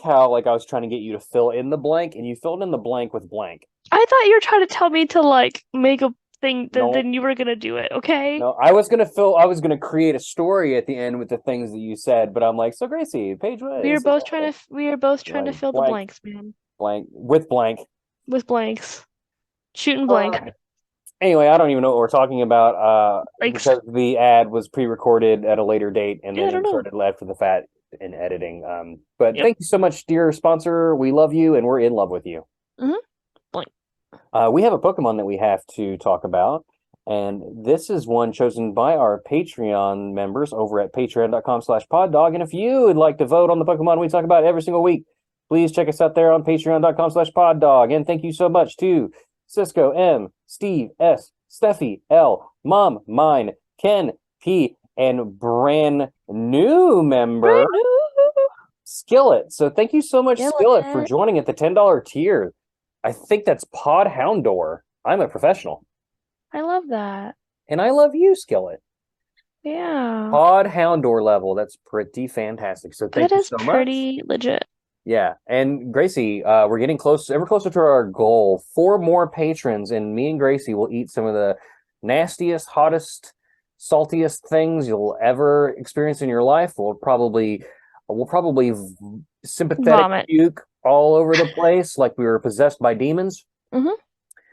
Speaker 1: how I was trying to get you to fill in the blank, and you filled in the blank with blank.
Speaker 2: I thought you were trying to tell me to make a thing that then you were gonna do it, okay?
Speaker 1: No, I was gonna create a story at the end with the things that you said, but I'm like, so Gracie, page one.
Speaker 2: We were both trying to fill the blanks, man.
Speaker 1: Blank with blank.
Speaker 2: With blanks. Shooting blank.
Speaker 1: Anyway, I don't even know what we're talking about because the ad was pre-recorded at a later date and then inserted after the fact in editing. But thank you so much, dear sponsor. We love you and we're in love with you.
Speaker 2: Blank.
Speaker 1: We have a Pokemon that we have to talk about. And this is one chosen by our Patreon members over at patreon.com/poddog. And if you would like to vote on the Pokemon we talk about every single week, please check us out there on patreon.com/poddog. And thank you so much to Cisco M, Steve S, Stephie L, Mom, Mine, Ken P, and brand new member Skillet. So thank you so much, Skillet, for joining at the $10 tier. I think that's Pod Houndor. I'm a professional.
Speaker 2: I love that.
Speaker 1: And I love you, Skillet.
Speaker 2: Yeah.
Speaker 1: Pod Houndor level. That's pretty fantastic. So thank you so much.
Speaker 2: That is pretty legit.
Speaker 1: Yeah. And Gracie, we're getting close, ever closer to our goal. 4 more patrons, and me and Gracie will eat some of the nastiest, hottest, saltiest things you'll ever experience in your life. We'll probably sympathetic
Speaker 2: Vomit.
Speaker 1: puke all over the place like we were possessed by demons.
Speaker 2: Mm-hmm.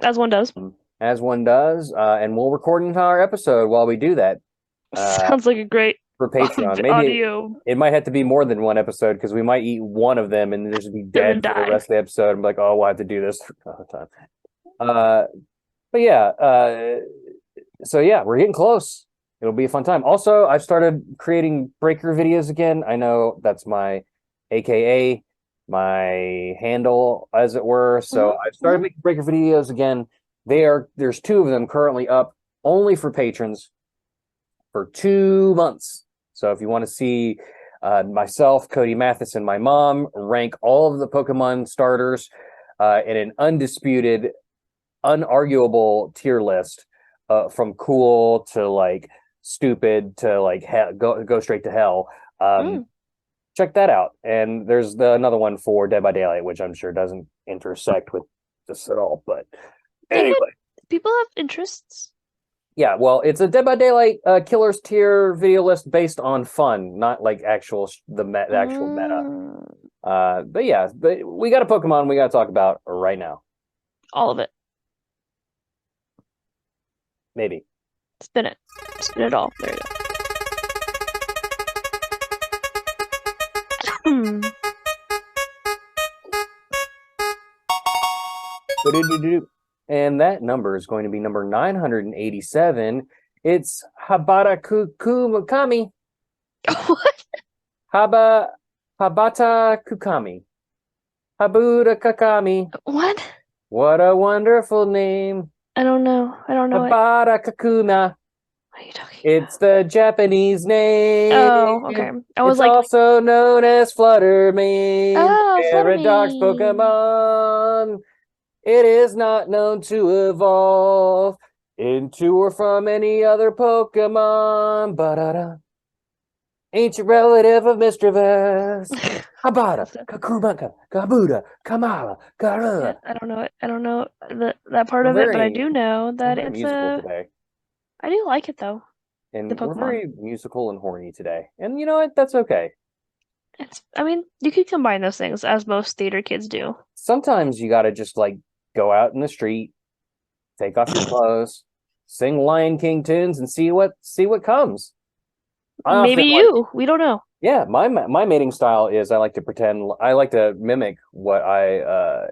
Speaker 2: As one does.
Speaker 1: As one does. And we'll record an entire episode while we do that.
Speaker 2: Sounds like a great
Speaker 1: for Patreon. Maybe
Speaker 2: audio.
Speaker 1: It might have to be more than one episode because we might eat one of them and just be dead for the rest of the episode. I'm like, oh, we'll have to do this for another time. But yeah, so yeah, we're getting close. It'll be a fun time. Also, I've started creating breaker videos again. I know that's my AKA, my handle, as it were. So I've started making breaker videos again. There's 2 of them currently up only for patrons for 2 months. So if you want to see myself, Cody Mathis, and my mom rank all of the Pokemon starters in an undisputed, unarguable tier list, from cool to like stupid to like go straight to hell. Check that out. And there's another one for Dead by Daylight, which I'm sure doesn't intersect with this at all. But anyway,
Speaker 2: people have interests.
Speaker 1: Yeah, well, it's a Dead by Daylight killers tier video list based on fun, not like the actual meta. But yeah, but we got a Pokemon we got to talk about right now.
Speaker 2: All of it.
Speaker 1: Maybe.
Speaker 2: Spin it. Spin it all. There you
Speaker 1: go. And that number is going to be number 987. It's Habata Kukami.
Speaker 2: What?
Speaker 1: Habata Kukami. Habuda Kakami.
Speaker 2: What?
Speaker 1: What a wonderful name.
Speaker 2: I don't know.
Speaker 1: Habata Kakuna.
Speaker 2: What are you talking
Speaker 1: It's the Japanese name.
Speaker 2: Oh, okay. I was
Speaker 1: it's also known as Flutter Mane.
Speaker 2: Oh,
Speaker 1: Paradox Pokemon. It is not known to evolve into or from any other Pokemon. Ba-da-da. Ancient relative of Mischievous. Habata, Kakumaka, Gabuda, Kamala, Garula.
Speaker 2: I don't know it. I don't know that part of it, but I do know that it's
Speaker 1: musical today.
Speaker 2: I do like it though.
Speaker 1: And we're very musical and horny today. And you know what? That's okay.
Speaker 2: I mean, you could combine those things as most theater kids do.
Speaker 1: Sometimes you gotta just like go out in the street, take off your clothes, sing Lion King tunes, and see what comes.
Speaker 2: Maybe we don't know.
Speaker 1: Yeah, my mating style is I like to mimic what I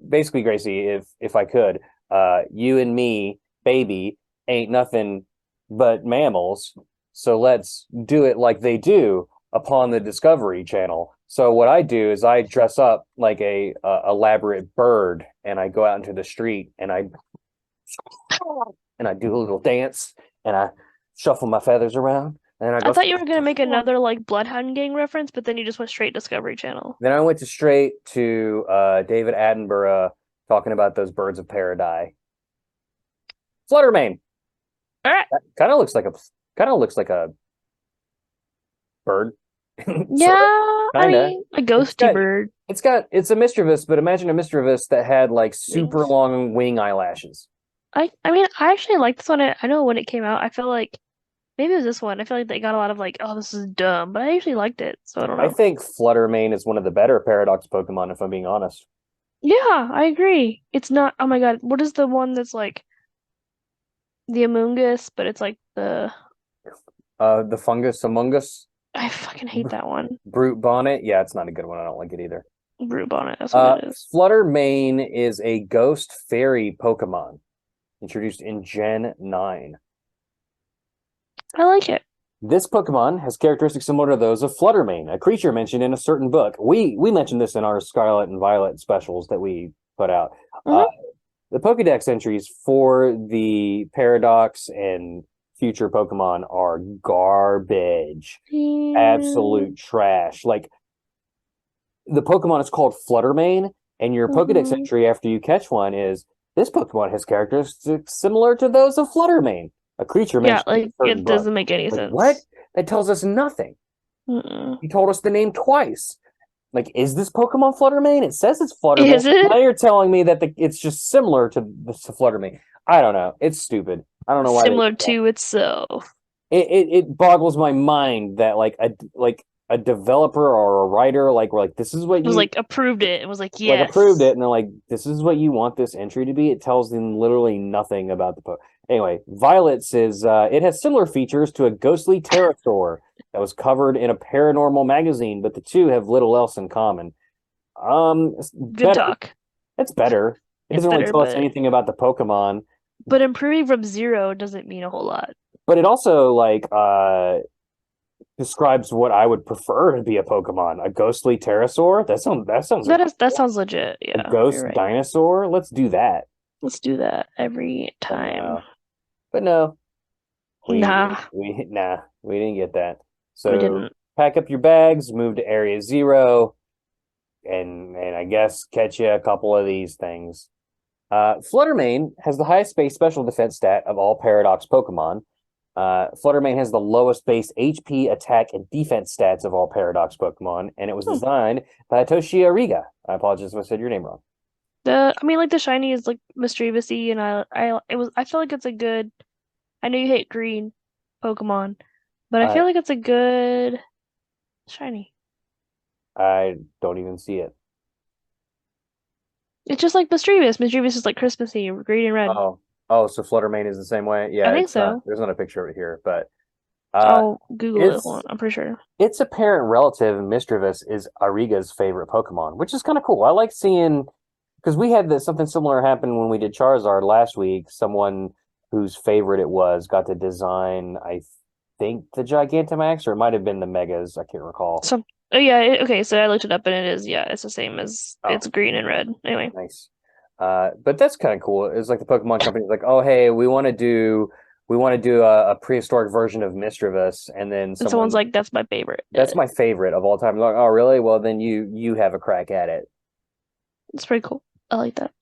Speaker 1: basically, Gracie, if I could, you and me, baby, ain't nothing but mammals, so let's do it like they do upon the Discovery Channel. So what I do is I dress up like a elaborate bird, and I go out into the street, and I do a little dance, and I shuffle my feathers around, and I
Speaker 2: thought you were gonna make another like Bloodhound Gang reference, but then you just went straight Discovery Channel.
Speaker 1: Then I went straight to David Attenborough talking about those birds of paradise. Flutter Mane.
Speaker 2: All right.
Speaker 1: That kind of looks like a bird.
Speaker 2: Yeah, I mean, a ghosty bird.
Speaker 1: It's a mischievous, but imagine a mischievous that had like super long wing eyelashes.
Speaker 2: I mean, I actually like this one. I know when it came out, I feel like maybe it was this one. I feel like they got a lot of like, oh, this is dumb, but I actually liked it. So I don't know.
Speaker 1: I think Flutter Mane is one of the better Paradox Pokemon, if I'm being honest.
Speaker 2: Yeah, I agree. It's not. Oh my God, what is the one that's like the Amoonguss, but it's like the
Speaker 1: fungus Among Us.
Speaker 2: I fucking hate that one.
Speaker 1: Brute Bonnet. Yeah, it's not a good one. I don't like it either.
Speaker 2: Brute Bonnet. That's what it is.
Speaker 1: Flutter Mane is a ghost fairy Pokemon. introduced in Gen 9.
Speaker 2: I like it.
Speaker 1: This Pokemon has characteristics similar to those of Flutter Mane, a creature mentioned in a certain book. We mentioned this in our Scarlet and Violet specials that we put out.
Speaker 2: Mhm.
Speaker 1: The Pokedex entries for the Paradox and future Pokemon are garbage. Absolute trash. Like, the Pokemon is called Flutter Mane, and your Pokedex entry after you catch one is, this Pokemon has characteristics similar to those of Flutter Mane, a creature
Speaker 2: Yeah,
Speaker 1: mentioned in a
Speaker 2: like
Speaker 1: certain
Speaker 2: it
Speaker 1: book.
Speaker 2: doesn't make any
Speaker 1: Like,
Speaker 2: sense.
Speaker 1: what? That tells us nothing. He told us the name twice. Like, is this Pokemon Flutter Mane? It says it's Flutter Mane.
Speaker 2: Is it?
Speaker 1: Now you're telling me that it's just similar to Flutter Mane. I don't know. It's stupid. I don't know why.
Speaker 2: Similar to itself.
Speaker 1: It boggles my mind that like a developer or a writer like were like, this is what
Speaker 2: It was
Speaker 1: you
Speaker 2: like approved it. It was like,
Speaker 1: like
Speaker 2: yes.
Speaker 1: approved it, and they're like, this is what you want this entry to be. It tells them literally nothing about the Anyway, Violet says it has similar features to a ghostly pterosaur that was covered in a paranormal magazine, but the two have little else in common. It's
Speaker 2: Good
Speaker 1: better.
Speaker 2: talk.
Speaker 1: It's better. It
Speaker 2: It's
Speaker 1: doesn't really
Speaker 2: better,
Speaker 1: tell us
Speaker 2: but
Speaker 1: anything about the Pokemon,
Speaker 2: but improving from 0 doesn't mean a whole lot.
Speaker 1: but it also like describes what I would prefer to be a Pokemon. A ghostly pterosaur? That sounds like
Speaker 2: That sounds legit.
Speaker 1: a
Speaker 2: Yeah,
Speaker 1: ghost
Speaker 2: you're right.
Speaker 1: dinosaur. Let's do that.
Speaker 2: Let's do that every time.
Speaker 1: But no.
Speaker 2: Nah.
Speaker 1: We didn't get that.
Speaker 2: We
Speaker 1: So
Speaker 2: didn't.
Speaker 1: pack up your bags, move to Area 0, and I guess catch you a couple of these things. Flutter Mane has the highest base special defense stat of all Paradox Pokemon. Flutter Mane has the lowest base HP, attack, and defense stats of all Paradox Pokemon, and it was designed by Hitoshi Ariga. I apologize if I said your name wrong.
Speaker 2: I mean, like the shiny is like mischievous-y, and I feel like it's a good. I know you hate green Pokemon, but I feel like it's a good shiny.
Speaker 1: I don't even see it.
Speaker 2: It's just like mischievous. Mischievous is like Christmassy, green and red.
Speaker 1: Oh, so Flutter Mane is the same way? Yeah,
Speaker 2: I think so.
Speaker 1: There's not a picture of it here, but
Speaker 2: I'll Google it. I'm pretty sure.
Speaker 1: Its apparent relative, Mischievous, is Ariga's favorite Pokemon, which is kind of cool. I like seeing, because we had something similar happen when we did Charizard last week. Someone whose favorite it was got to design, I think, the Gigantamax, or it might have been the Megas. I can't recall.
Speaker 2: Oh yeah, okay. So I looked it up, and it is it's the same as it's green and red. Anyway,
Speaker 1: nice. But that's kind of cool. It's like the Pokemon company's like, oh hey, we want to do a prehistoric version of Mischievous, and then
Speaker 2: someone's like, that's my favorite.
Speaker 1: That's my favorite of all time. Like, oh really? Well, then you have a crack at it.
Speaker 2: It's pretty cool. I like that.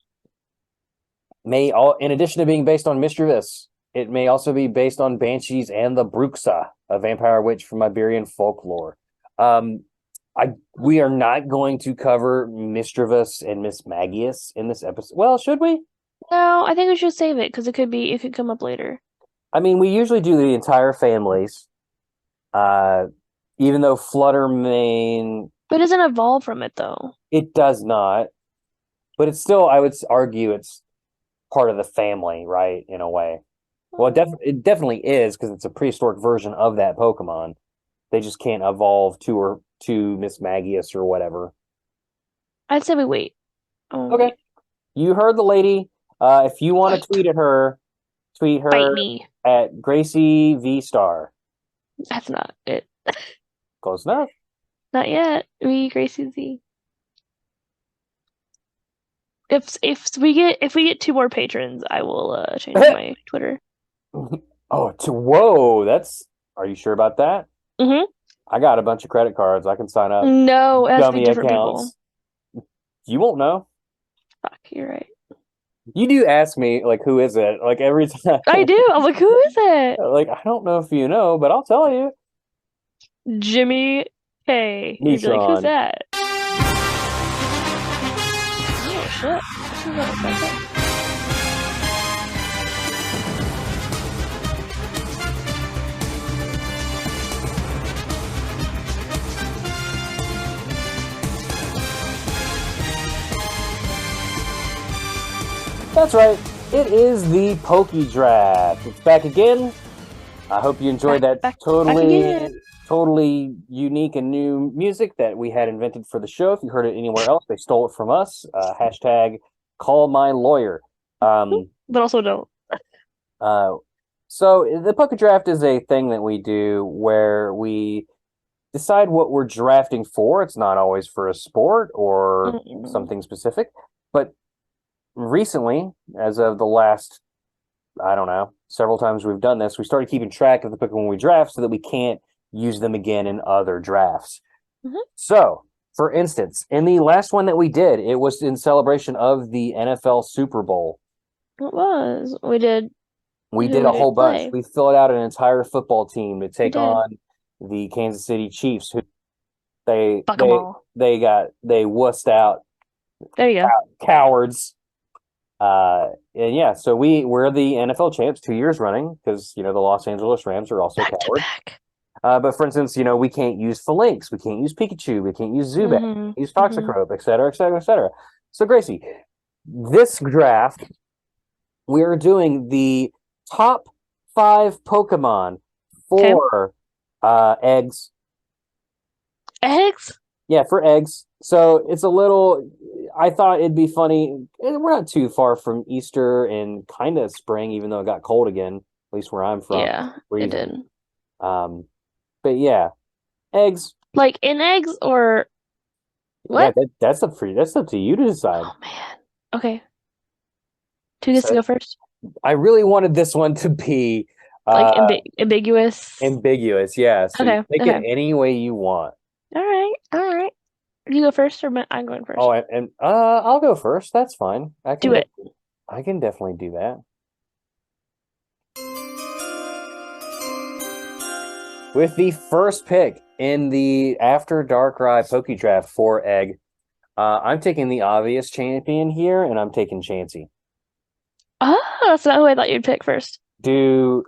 Speaker 1: In addition to being based on Mischievous, it may also be based on Banshees and the Bruxa, a vampire witch from Iberian folklore. We are not going to cover Mischievous and Mismagius in this episode. Well, should we?
Speaker 2: No, I think we should save it because it could come up later.
Speaker 1: I mean, we usually do the entire families. Even though Flutter Mane,
Speaker 2: but it doesn't evolve from it though.
Speaker 1: It does not. But it's still, I would argue, it's part of the family, right? In a way. Well, it definitely is because it's a prehistoric version of that Pokemon. They just can't evolve to Mismagius or whatever.
Speaker 2: I'd say we wait.
Speaker 1: Okay. You heard the lady. If you want to tweet her
Speaker 2: Fight me
Speaker 1: at Gracie V Star.
Speaker 2: That's not it.
Speaker 1: Close enough.
Speaker 2: Not yet. Gracie Z. If we get 2 more patrons, I will change my Twitter.
Speaker 1: Whoa! Are you sure about that?
Speaker 2: Mm-hmm.
Speaker 1: I got a bunch of credit cards. I can sign up.
Speaker 2: No, it has to be different
Speaker 1: accounts.
Speaker 2: People.
Speaker 1: You won't know.
Speaker 2: Fuck, you're right.
Speaker 1: You do ask me, like, who is it? Like, every time.
Speaker 2: I do. I'm like, who is it?
Speaker 1: Like, I don't know if you know, but I'll tell you.
Speaker 2: Jimmy K. You'd be like, who's that? Oh, shit.
Speaker 1: That's right. It is the Poke Draft. It's back again. I hope you enjoyed that totally unique and new music that we had invented for the show. If you heard it anywhere else, they stole it from us. Hashtag call my lawyer.
Speaker 2: But also don't.
Speaker 1: So the Poké Draft is a thing that we do where we decide what we're drafting for. It's not always for a sport or
Speaker 2: Mm-mm.
Speaker 1: something specific, but recently, as of the last, I don't know, several times we've done this, we started keeping track of the Pokemon we draft so that we can't use them again in other drafts.
Speaker 2: Mhm.
Speaker 1: So, for instance, in the last one that we did, it was in celebration of the NFL Super Bowl.
Speaker 2: It was. We did.
Speaker 1: We
Speaker 2: Who
Speaker 1: did
Speaker 2: we
Speaker 1: a whole
Speaker 2: did
Speaker 1: bunch.
Speaker 2: play?
Speaker 1: We filled out an entire football team to
Speaker 2: We
Speaker 1: take
Speaker 2: did.
Speaker 1: on the Kansas City Chiefs, who they
Speaker 2: Fuck them
Speaker 1: they
Speaker 2: all.
Speaker 1: they wussed out,
Speaker 2: There you go.
Speaker 1: cowards. And yeah, so we're the NFL champs 2 years running because the Los Angeles Rams are also
Speaker 2: Back to
Speaker 1: cowards.
Speaker 2: back.
Speaker 1: But for instance, we can't use Phalanx, we can't use Pikachu, we can't use Zubat, use
Speaker 2: Mm-hmm.
Speaker 1: Toxicroak, et cetera, et cetera, et cetera. So Gracie, this draft we are doing the top 5 Pokemon
Speaker 2: Okay.
Speaker 1: for eggs.
Speaker 2: Eggs?
Speaker 1: Yeah, for eggs. So it's a little. I thought it'd be funny. We're not too far from Easter and kind of spring, even though it got cold again. At least where I'm from,
Speaker 2: Yeah, it
Speaker 1: freezing.
Speaker 2: did.
Speaker 1: Um, but yeah, eggs.
Speaker 2: Like in eggs or
Speaker 1: Yeah,
Speaker 2: what?
Speaker 1: that's up to you to decide.
Speaker 2: Oh man. Okay. Who gets to
Speaker 1: So
Speaker 2: go first?
Speaker 1: I really wanted this one to be
Speaker 2: Like
Speaker 1: uh
Speaker 2: ambiguous.
Speaker 1: ambiguous. Yeah, so you
Speaker 2: Okay.
Speaker 1: take it
Speaker 2: Okay.
Speaker 1: any way you want.
Speaker 2: All right. All right. You go first, or I'm going
Speaker 1: Oh,
Speaker 2: first?
Speaker 1: and I'll go first. That's fine.
Speaker 2: Do it.
Speaker 1: I can definitely do that. With the first pick in the After Darkrai Poke Draft for Egg, I'm taking the obvious champion here, and I'm taking Chansey.
Speaker 2: Oh, that's not who I thought you'd pick first.
Speaker 1: Do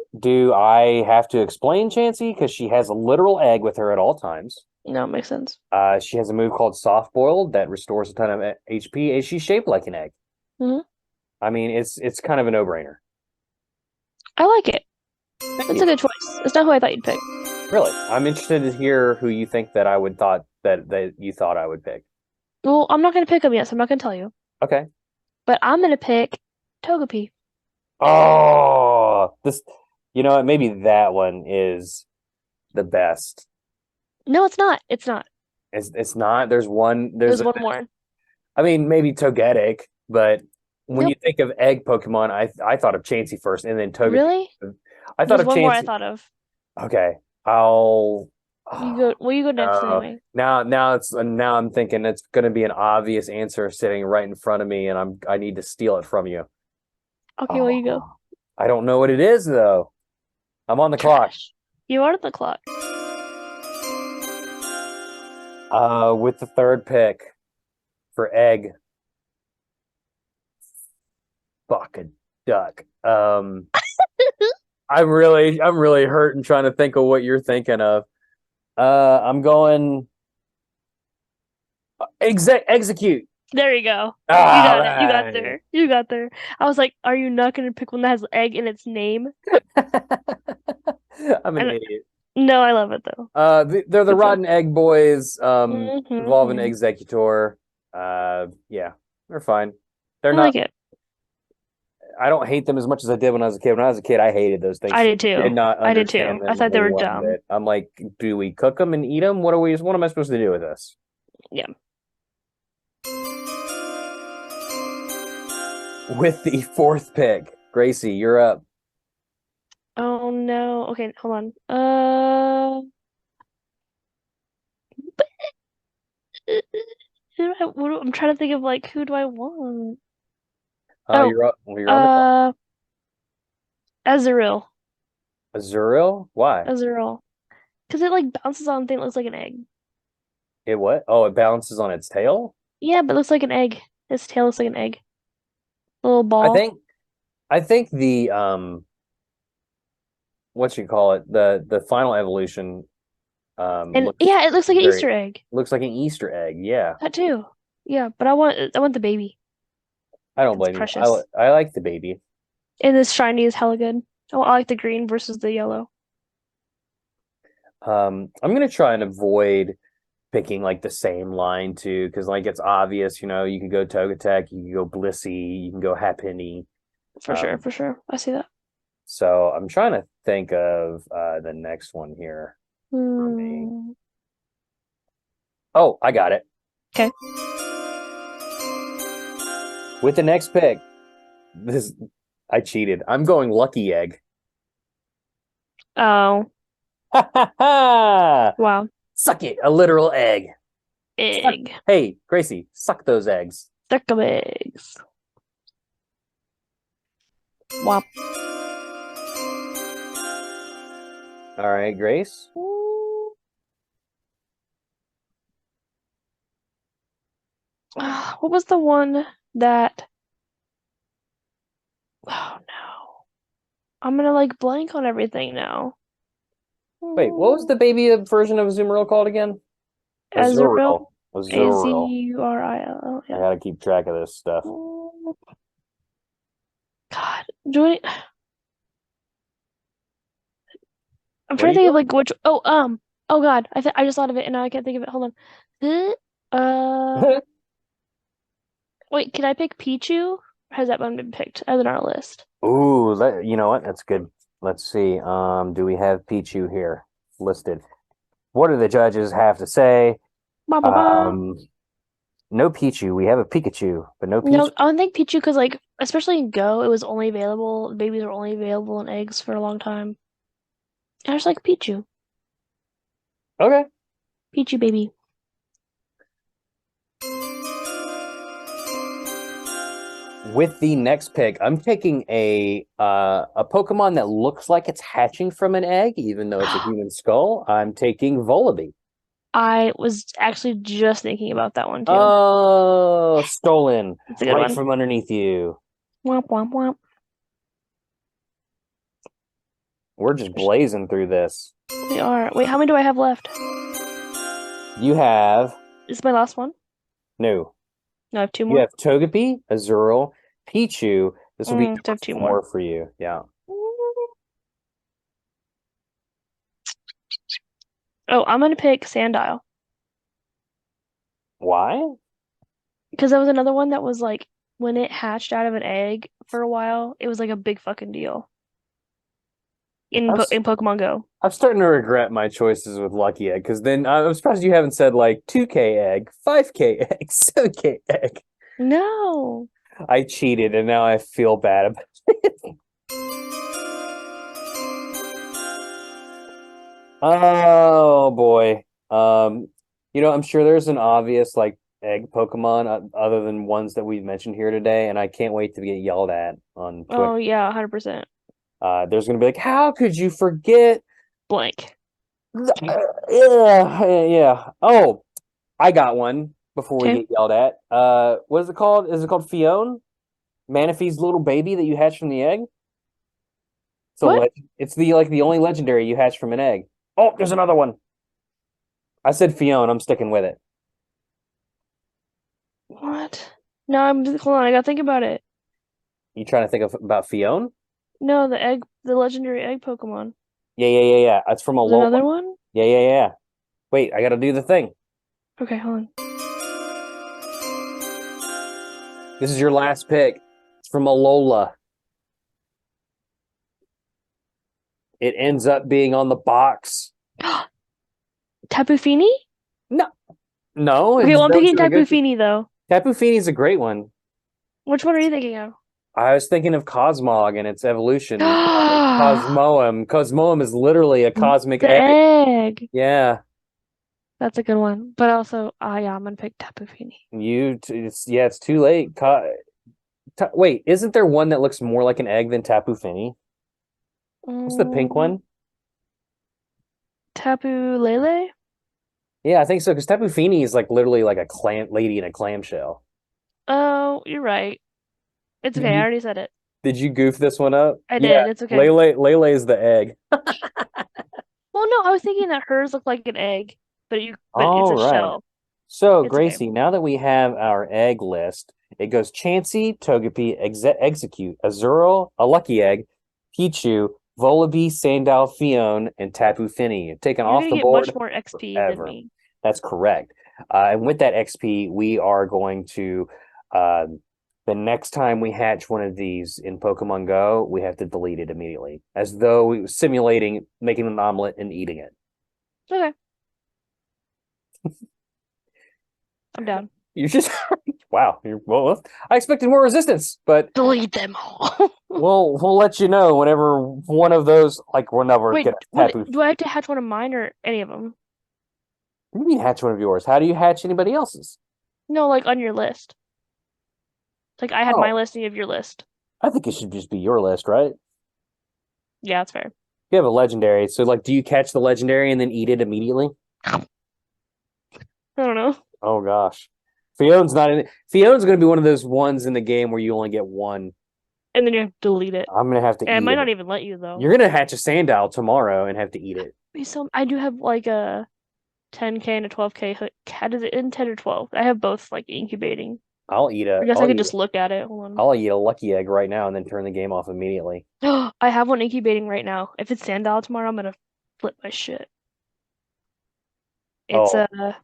Speaker 1: I have to explain Chansey because she has a literal egg with her at all times?
Speaker 2: No, it makes sense.
Speaker 1: She has a move called Soft Boiled that restores a ton of HP, and she's shaped like an egg.
Speaker 2: Hmm.
Speaker 1: I mean, it's kind of a no-brainer.
Speaker 2: I like it.
Speaker 1: Thank
Speaker 2: That's
Speaker 1: you.
Speaker 2: a good choice. It's not who I thought you'd pick.
Speaker 1: Really, I'm interested to hear who you think that I would thought that you thought I would pick.
Speaker 2: Well, I'm not gonna pick him yet, so I'm not gonna tell you.
Speaker 1: Okay.
Speaker 2: But I'm gonna pick Togepi.
Speaker 1: Oh, this, what? Maybe that one is the best.
Speaker 2: No, it's not. It's not.
Speaker 1: It's not. There's one.
Speaker 2: There's one more.
Speaker 1: I mean, maybe Togetic, but when you
Speaker 2: Nope.
Speaker 1: think of egg Pokemon, I thought of Chansey first, and then Togetic.
Speaker 2: Really?
Speaker 1: I thought
Speaker 2: There's
Speaker 1: of
Speaker 2: one more I
Speaker 1: Chansey.
Speaker 2: thought of.
Speaker 1: Okay, I'll.
Speaker 2: You go. Well, you go next anyway.
Speaker 1: Now I'm thinking it's going to be an obvious answer sitting right in front of me, and I need to steal it from you.
Speaker 2: Okay, well, you go.
Speaker 1: Oh, I don't know what it is though. I'm on the clock.
Speaker 2: Trash. You are at the clock.
Speaker 1: With the third pick for egg, fuck a duck. I'm really hurting trying to think of what you're thinking of. I'm going execute.
Speaker 2: There you go. You
Speaker 1: Ah,
Speaker 2: got it. You got there. You got there. I was like, are you not gonna pick one that has egg in its name?
Speaker 1: I'm an
Speaker 2: And
Speaker 1: idiot.
Speaker 2: no, I love it though.
Speaker 1: They're the
Speaker 2: Good choice.
Speaker 1: Rotten Egg Boys. Evolving
Speaker 2: Mm-hmm.
Speaker 1: Executor. Yeah, they're fine. They're
Speaker 2: I
Speaker 1: not.
Speaker 2: like it.
Speaker 1: I don't hate them as much as I did when I was a kid. When I was a kid, I hated those things.
Speaker 2: I did
Speaker 1: Did
Speaker 2: too.
Speaker 1: not
Speaker 2: I did
Speaker 1: understand
Speaker 2: too. I
Speaker 1: them
Speaker 2: thought they were
Speaker 1: one
Speaker 2: dumb.
Speaker 1: bit. I'm like, do we cook them and eat them? What am I supposed to do with this?
Speaker 2: Yeah.
Speaker 1: With the fourth pick, Gracie, you're up.
Speaker 2: Oh no. Okay, hold on. I'm trying to think of like who do I want? Oh,
Speaker 1: You're up. Well, you're on the clock.
Speaker 2: Azurill.
Speaker 1: Azurill? Why?
Speaker 2: Azurill. Because it like bounces on a thing that looks like an egg.
Speaker 1: It what? Oh, it balances on its tail?
Speaker 2: Yeah, but it looks like an egg. Its tail looks like an egg. A little
Speaker 1: I
Speaker 2: ball.
Speaker 1: think I think the what you call it, the final evolution
Speaker 2: And yeah, it looks like an Easter egg.
Speaker 1: looks like an Easter egg. Yeah.
Speaker 2: That too. Yeah, but I want the baby.
Speaker 1: I don't
Speaker 2: It's
Speaker 1: blame you.
Speaker 2: precious.
Speaker 1: I like the baby.
Speaker 2: And this shiny is hella good. Oh, I like the green versus the yellow.
Speaker 1: I'm gonna try and avoid picking like the same line too, because like it's obvious, you can go Togetic, you can go Blissey, you can go Happiny.
Speaker 2: For sure. I see that.
Speaker 1: So I'm trying to think of the next one here for me.
Speaker 2: Hmm.
Speaker 1: Oh, I got it.
Speaker 2: Okay.
Speaker 1: With the next pick, this I cheated. I'm going Lucky Egg.
Speaker 2: Oh,
Speaker 1: Ha ha ha!
Speaker 2: wow.
Speaker 1: Suck it, a literal egg. Suck.
Speaker 2: Egg.
Speaker 1: Hey, Gracie, suck those eggs.
Speaker 2: Stuck of eggs. Wop.
Speaker 1: All right, Grace.
Speaker 2: What was the one that? Oh no. I'm gonna like blank on everything now.
Speaker 1: Wait, what was the baby version of Azumarill called again?
Speaker 2: Azurill.
Speaker 1: Azurill. Azurill.
Speaker 2: Azurill.
Speaker 1: I
Speaker 2: Yeah.
Speaker 1: gotta keep track of this stuff.
Speaker 2: God, Joy. I'm
Speaker 1: Where
Speaker 2: trying
Speaker 1: are
Speaker 2: to
Speaker 1: you
Speaker 2: think of
Speaker 1: going?
Speaker 2: like which. Oh God. I just thought of it and now I can't think of it. Hold on. Uh. Wait. Can I pick Pichu? Or has that one been picked as on our list?
Speaker 1: Ooh, you know what? That's good. Let's see. Do we have Pichu here listed? What do the judges have to say?
Speaker 2: Ba ba ba.
Speaker 1: Um, no Pichu. We have a Pikachu, but no Pichu.
Speaker 2: No, I don't think Pichu because like especially in Go, it was only available. Babies were only available in eggs for a long time. I just like Pichu.
Speaker 1: Okay.
Speaker 2: Pichu baby.
Speaker 1: With the next pick, I'm taking a Pokemon that looks like it's hatching from an egg, even though it's a human skull. I'm taking Volibee.
Speaker 2: I was actually just thinking about that one too.
Speaker 1: Oh, stolen
Speaker 2: It's a good
Speaker 1: right
Speaker 2: one.
Speaker 1: from underneath you.
Speaker 2: Womp womp womp.
Speaker 1: We're just blazing through this.
Speaker 2: We are. Wait, how many do I have left?
Speaker 1: You have
Speaker 2: This is my last one.
Speaker 1: no.
Speaker 2: No, I have two
Speaker 1: You
Speaker 2: more.
Speaker 1: have Togepi, Azurill, Pichu. This will be
Speaker 2: So I have two more.
Speaker 1: four for you. Yeah.
Speaker 2: Oh, I'm gonna pick Sandile
Speaker 1: Why?
Speaker 2: because that was another one that was like when it hatched out of an egg for a while, it was like a big fucking deal
Speaker 1: I'm,
Speaker 2: in Pokemon Go.
Speaker 1: I'm starting to regret my choices with Lucky Egg because then I'm surprised you haven't said like 2K egg, 5K egg, 7K egg.
Speaker 2: No.
Speaker 1: I cheated and now I feel bad about it. Oh boy. I'm sure there's an obvious like egg Pokemon other than ones that we've mentioned here today, and I can't wait to get yelled at on
Speaker 2: Oh
Speaker 1: Twitter.
Speaker 2: yeah, 100%.
Speaker 1: There's gonna be like, how could you forget?
Speaker 2: Blank.
Speaker 1: Yeah. Oh, I got one before we
Speaker 2: Okay.
Speaker 1: get yelled at. What is it called? Is it called Fione? Manaphy's little baby that you hatch from the egg?
Speaker 2: What?
Speaker 1: It's the only legendary you hatch from an egg. Oh, there's another one. I said Fione. I'm sticking with it.
Speaker 2: What? No, hold on, I gotta think about it.
Speaker 1: You trying to think about Fione?
Speaker 2: No, the legendary egg Pokemon.
Speaker 1: Yeah. It's from
Speaker 2: There's
Speaker 1: Alola.
Speaker 2: another one?
Speaker 1: Yeah. Wait, I gotta do the thing.
Speaker 2: Okay, hold on.
Speaker 1: This is your last pick. It's from Alola. It ends up being on the box.
Speaker 2: Tapu Fini?
Speaker 1: No, no,
Speaker 2: Okay, well I'm
Speaker 1: those
Speaker 2: picking
Speaker 1: are
Speaker 2: Tapu
Speaker 1: good.
Speaker 2: Fini though.
Speaker 1: Tapu Fini is a great one.
Speaker 2: Which one are you thinking of?
Speaker 1: I was thinking of Cosmog and its evolution.
Speaker 2: The
Speaker 1: Cosmoem. Cosmoem is literally a cosmic egg.
Speaker 2: egg.
Speaker 1: Yeah.
Speaker 2: That's a good one. But also, yeah, I'm gonna pick Tapu Fini.
Speaker 1: It's too late. Wait, isn't there one that looks more like an egg than Tapu Fini? What's the pink
Speaker 2: Mm,
Speaker 1: one?
Speaker 2: Tapu Lele?
Speaker 1: Yeah, I think so. Because Tapu Fini is like literally like a clam lady in a clamshell.
Speaker 2: Oh, you're right. It's
Speaker 1: Did
Speaker 2: okay. I
Speaker 1: you
Speaker 2: already said it.
Speaker 1: did you goof this one up?
Speaker 2: I
Speaker 1: Yeah,
Speaker 2: did. It's okay.
Speaker 1: Lele is the egg.
Speaker 2: Well, no, I was thinking that hers looked like an egg, but it's
Speaker 1: All
Speaker 2: a
Speaker 1: right.
Speaker 2: shell.
Speaker 1: So,
Speaker 2: It's okay.
Speaker 1: Gracie, now that we have our egg list, it goes Chansey, Togepi, Execute, Azurill, a Lucky Egg, Pichu, Volibee, Sandile, Fione, and Tapu Fini. You're taken
Speaker 2: You're
Speaker 1: off
Speaker 2: gonna
Speaker 1: the
Speaker 2: get
Speaker 1: board
Speaker 2: much more XP than
Speaker 1: forever.
Speaker 2: me.
Speaker 1: That's correct. And with that XP, we are going to uh, the next time we hatch one of these in Pokemon Go, we have to delete it immediately, as though we were simulating making an omelet and eating it.
Speaker 2: Okay. I'm down.
Speaker 1: You just wow. Well, I expected more resistance, but
Speaker 2: Delete them all.
Speaker 1: we'll let you know whenever one of those whenever
Speaker 2: Wait,
Speaker 1: get a tapu.
Speaker 2: do I have to hatch one of mine or any of them?
Speaker 1: What do you mean hatch one of yours? How do you hatch anybody else's?
Speaker 2: No, like on your list. Like I had my
Speaker 1: Oh,
Speaker 2: list and you have your list.
Speaker 1: I think it should just be your list, right?
Speaker 2: Yeah, that's fair.
Speaker 1: You have a legendary, so do you catch the legendary and then eat it immediately?
Speaker 2: I don't know.
Speaker 1: Oh gosh, Fiona's not in it. Fiona's going to be one of those ones in the game where you only get one.
Speaker 2: And then you have to delete it.
Speaker 1: I'm going to have to
Speaker 2: And it
Speaker 1: eat
Speaker 2: might
Speaker 1: it.
Speaker 2: not even let you though.
Speaker 1: You're going to hatch a Sandile tomorrow and have to eat it.
Speaker 2: So I do have like a 10K and a 12K hook. How does it in 10 or 12? I have both like incubating.
Speaker 1: I'll eat
Speaker 2: I guess I could just look at it. Hold on.
Speaker 1: I'll eat a lucky egg right now and then turn the game off immediately.
Speaker 2: I have one incubating right now. If it's Sandile tomorrow, I'm gonna flip my shit. It's
Speaker 1: Oh,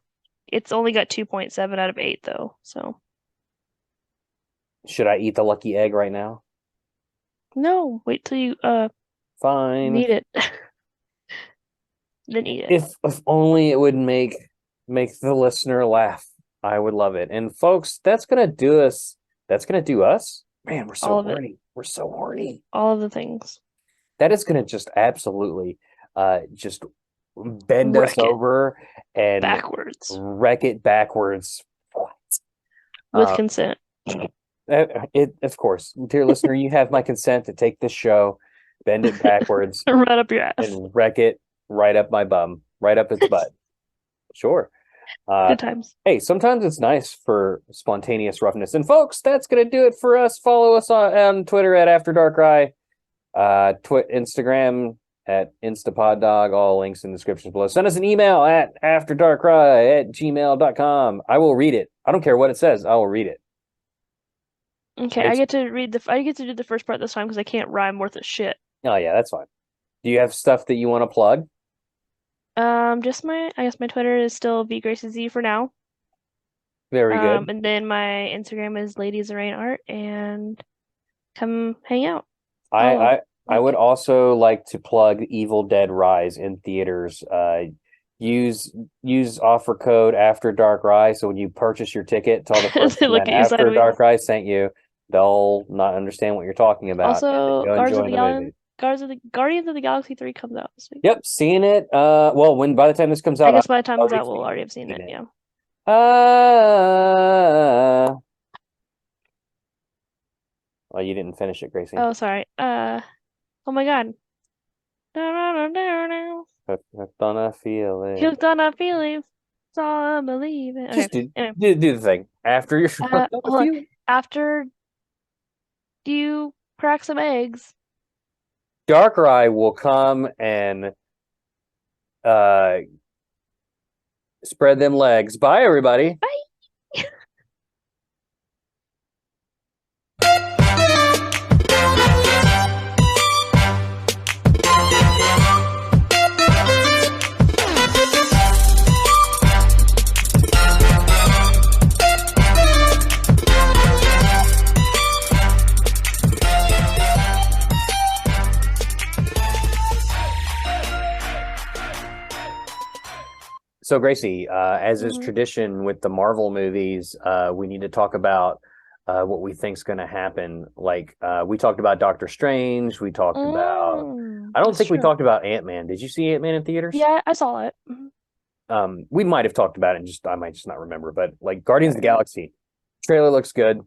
Speaker 2: it's only got 2.7 out of 8 though. So
Speaker 1: should I eat the lucky egg right now?
Speaker 2: no, wait till you
Speaker 1: Fine.
Speaker 2: need it. Then eat it.
Speaker 1: If only it would make the listener laugh. I would love it. And folks, that's gonna do us. That's gonna do us. Man, we're so
Speaker 2: All of it.
Speaker 1: horny. We're so horny.
Speaker 2: All of the things.
Speaker 1: That is gonna just absolutely just bend
Speaker 2: Wreck
Speaker 1: us
Speaker 2: it.
Speaker 1: over and
Speaker 2: Backwards.
Speaker 1: wreck it backwards.
Speaker 2: With
Speaker 1: Uh,
Speaker 2: consent.
Speaker 1: of course, dear listener, you have my consent to take this show, bend it backwards,
Speaker 2: Right up your ass.
Speaker 1: and wreck it right up my bum, right up its butt. Sure.
Speaker 2: Good times.
Speaker 1: Hey, sometimes it's nice for spontaneous roughness. And folks, that's gonna do it for us. Follow us on Twitter at After DARKRAI, Instagram at InstapodDog. All links in the description below. Send us an email at afterdarkrai@gmail.com. I will read it. I don't care what it says. I will read it.
Speaker 2: Okay, I get to do the first part this time because I can't rhyme worth of shit.
Speaker 1: Oh yeah, that's fine. Do you have stuff that you want to plug?
Speaker 2: Just I guess my Twitter is still VGraceZ for now.
Speaker 1: Very good.
Speaker 2: And then my Instagram is Ladies of Rain Art, and come hang out.
Speaker 1: I would also like to plug Evil Dead Rise in theaters. Use offer code After DARKRAI. So when you purchase your ticket, tell the person
Speaker 2: Look
Speaker 1: that
Speaker 2: at you
Speaker 1: After
Speaker 2: sideways.
Speaker 1: DARKRAI sent you. They'll not understand what you're talking about.
Speaker 2: Also,
Speaker 1: Go enjoy the movie.
Speaker 2: Guardians of the Galaxy 3 comes out this week.
Speaker 1: Yep, seeing it. Well, by the time this comes out,
Speaker 2: I guess by the time it's
Speaker 1: already
Speaker 2: out, we'll
Speaker 1: seen
Speaker 2: already have seen it.
Speaker 1: it.
Speaker 2: Yeah.
Speaker 1: Oh, you didn't finish it, Gracie.
Speaker 2: Oh, sorry. Oh my God.
Speaker 1: Hooked on a feeling.
Speaker 2: Hooked on a feeling. It's all I believe in.
Speaker 1: Just
Speaker 2: Okay. Anyway.
Speaker 1: do the thing after you're
Speaker 2: Hold on. After you crack some eggs.
Speaker 1: DARKRAI will come and spread them legs. Bye, everybody.
Speaker 2: Bye.
Speaker 1: So, Gracie, as is
Speaker 2: Mhm.
Speaker 1: tradition with the Marvel movies, we need to talk about what we think's going to happen. We talked about Doctor Strange. We talked about. I don't
Speaker 2: That's
Speaker 1: think we
Speaker 2: true.
Speaker 1: talked about Ant-Man. Did you see Ant-Man in theaters?
Speaker 2: Yeah, I saw it. Mhm.
Speaker 1: We might have talked about it, and I might just not remember. But Guardians of the Galaxy trailer looks good.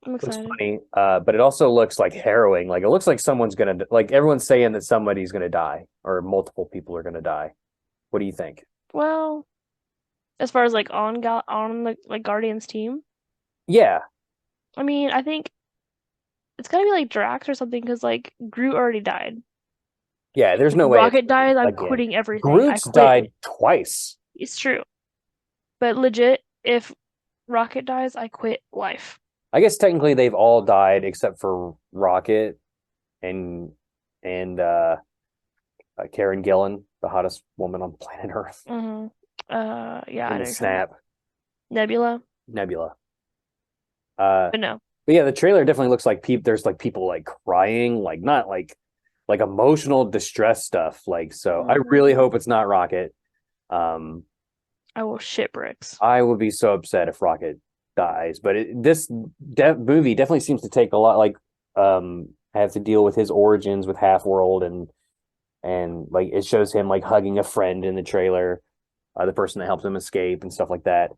Speaker 2: I'm
Speaker 1: Looks
Speaker 2: excited.
Speaker 1: funny, but it also looks harrowing. It looks like someone's gonna everyone's saying that somebody's gonna die or multiple people are gonna die. What do you think?
Speaker 2: Well, as far as on the Guardians team,
Speaker 1: Yeah,
Speaker 2: I mean, I think it's gotta be Drax or something because Groot already died.
Speaker 1: yeah. There's
Speaker 2: If
Speaker 1: no way
Speaker 2: Rocket dies, I'm
Speaker 1: again.
Speaker 2: quitting everything.
Speaker 1: Groot's died twice.
Speaker 2: It's true. But legit, if Rocket dies, I quit life.
Speaker 1: I guess technically they've all died except for Rocket and Karen Gillan, the hottest woman on planet Earth.
Speaker 2: Mm-hmm. Yeah, I
Speaker 1: In
Speaker 2: know
Speaker 1: the snap.
Speaker 2: Nebula.
Speaker 1: Nebula.
Speaker 2: But no.
Speaker 1: But yeah, the trailer definitely looks like there's like people like crying, like not like emotional distress stuff. Like, so I really hope it's not Rocket. Um,
Speaker 2: I will shit bricks.
Speaker 1: I would be so upset if Rocket dies. But this movie definitely seems to take a lot, like, have to deal with his origins with Half World, and like it shows him like hugging a friend in the trailer, the person that helped him escape and stuff like that.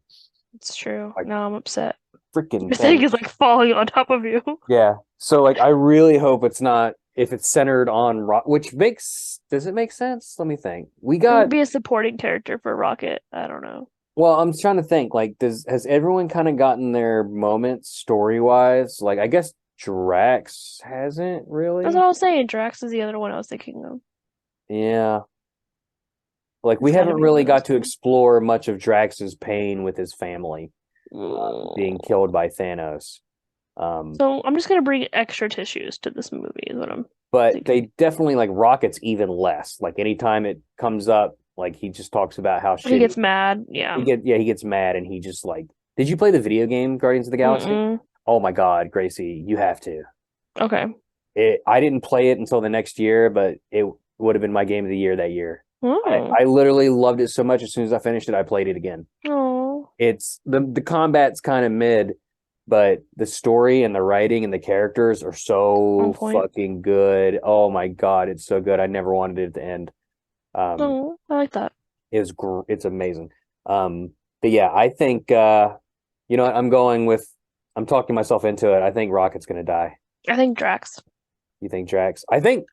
Speaker 2: It's true.
Speaker 1: Like
Speaker 2: Now I'm upset.
Speaker 1: freaking
Speaker 2: Your thing
Speaker 1: thing.
Speaker 2: is like falling on top of you.
Speaker 1: Yeah. So like I really hope it's not, if it's centered on Rock, which makes, does it make sense? Let me think. We
Speaker 2: It would
Speaker 1: got,
Speaker 2: be a supporting character for Rocket. I don't know.
Speaker 1: well, I'm trying to think, like, has everyone kind of gotten their moments story wise? Like, I guess Drax hasn't
Speaker 2: That's
Speaker 1: really.
Speaker 2: what I was saying. Drax is the other one I was thinking of.
Speaker 1: Yeah. Like we
Speaker 2: It's had to
Speaker 1: haven't
Speaker 2: be one
Speaker 1: really
Speaker 2: of those
Speaker 1: got to
Speaker 2: two.
Speaker 1: explore much of Drax's pain with his family being
Speaker 2: Mm.
Speaker 1: killed by Thanos.
Speaker 2: So I'm just gonna bring extra tissues to this movie, is what I'm
Speaker 1: But
Speaker 2: thinking.
Speaker 1: they definitely, like, Rocket's even less. Like anytime it comes up, like he just talks about how
Speaker 2: He
Speaker 1: shitty
Speaker 2: gets mad. Yeah.
Speaker 1: he gets mad, and he just like, did you play the video game Guardians of the Galaxy?
Speaker 2: Mm-mm.
Speaker 1: Oh my God, Gracie, you have to.
Speaker 2: Okay.
Speaker 1: I didn't play it until the next year, but it would have been my game of the year that year.
Speaker 2: Oh.
Speaker 1: I literally loved it so much. As soon as I finished it, I played it again.
Speaker 2: Oh.
Speaker 1: It's the combat's kind of mid, but the story and the writing and the characters are
Speaker 2: On
Speaker 1: so
Speaker 2: point.
Speaker 1: fucking good. Oh my God, it's so good. I never wanted it to end. Um,
Speaker 2: Oh, I like that.
Speaker 1: it's amazing. But yeah, I think you know what, I'm talking myself into it. I think Rocket's gonna die.
Speaker 2: I think Drax.
Speaker 1: You think Drax? I think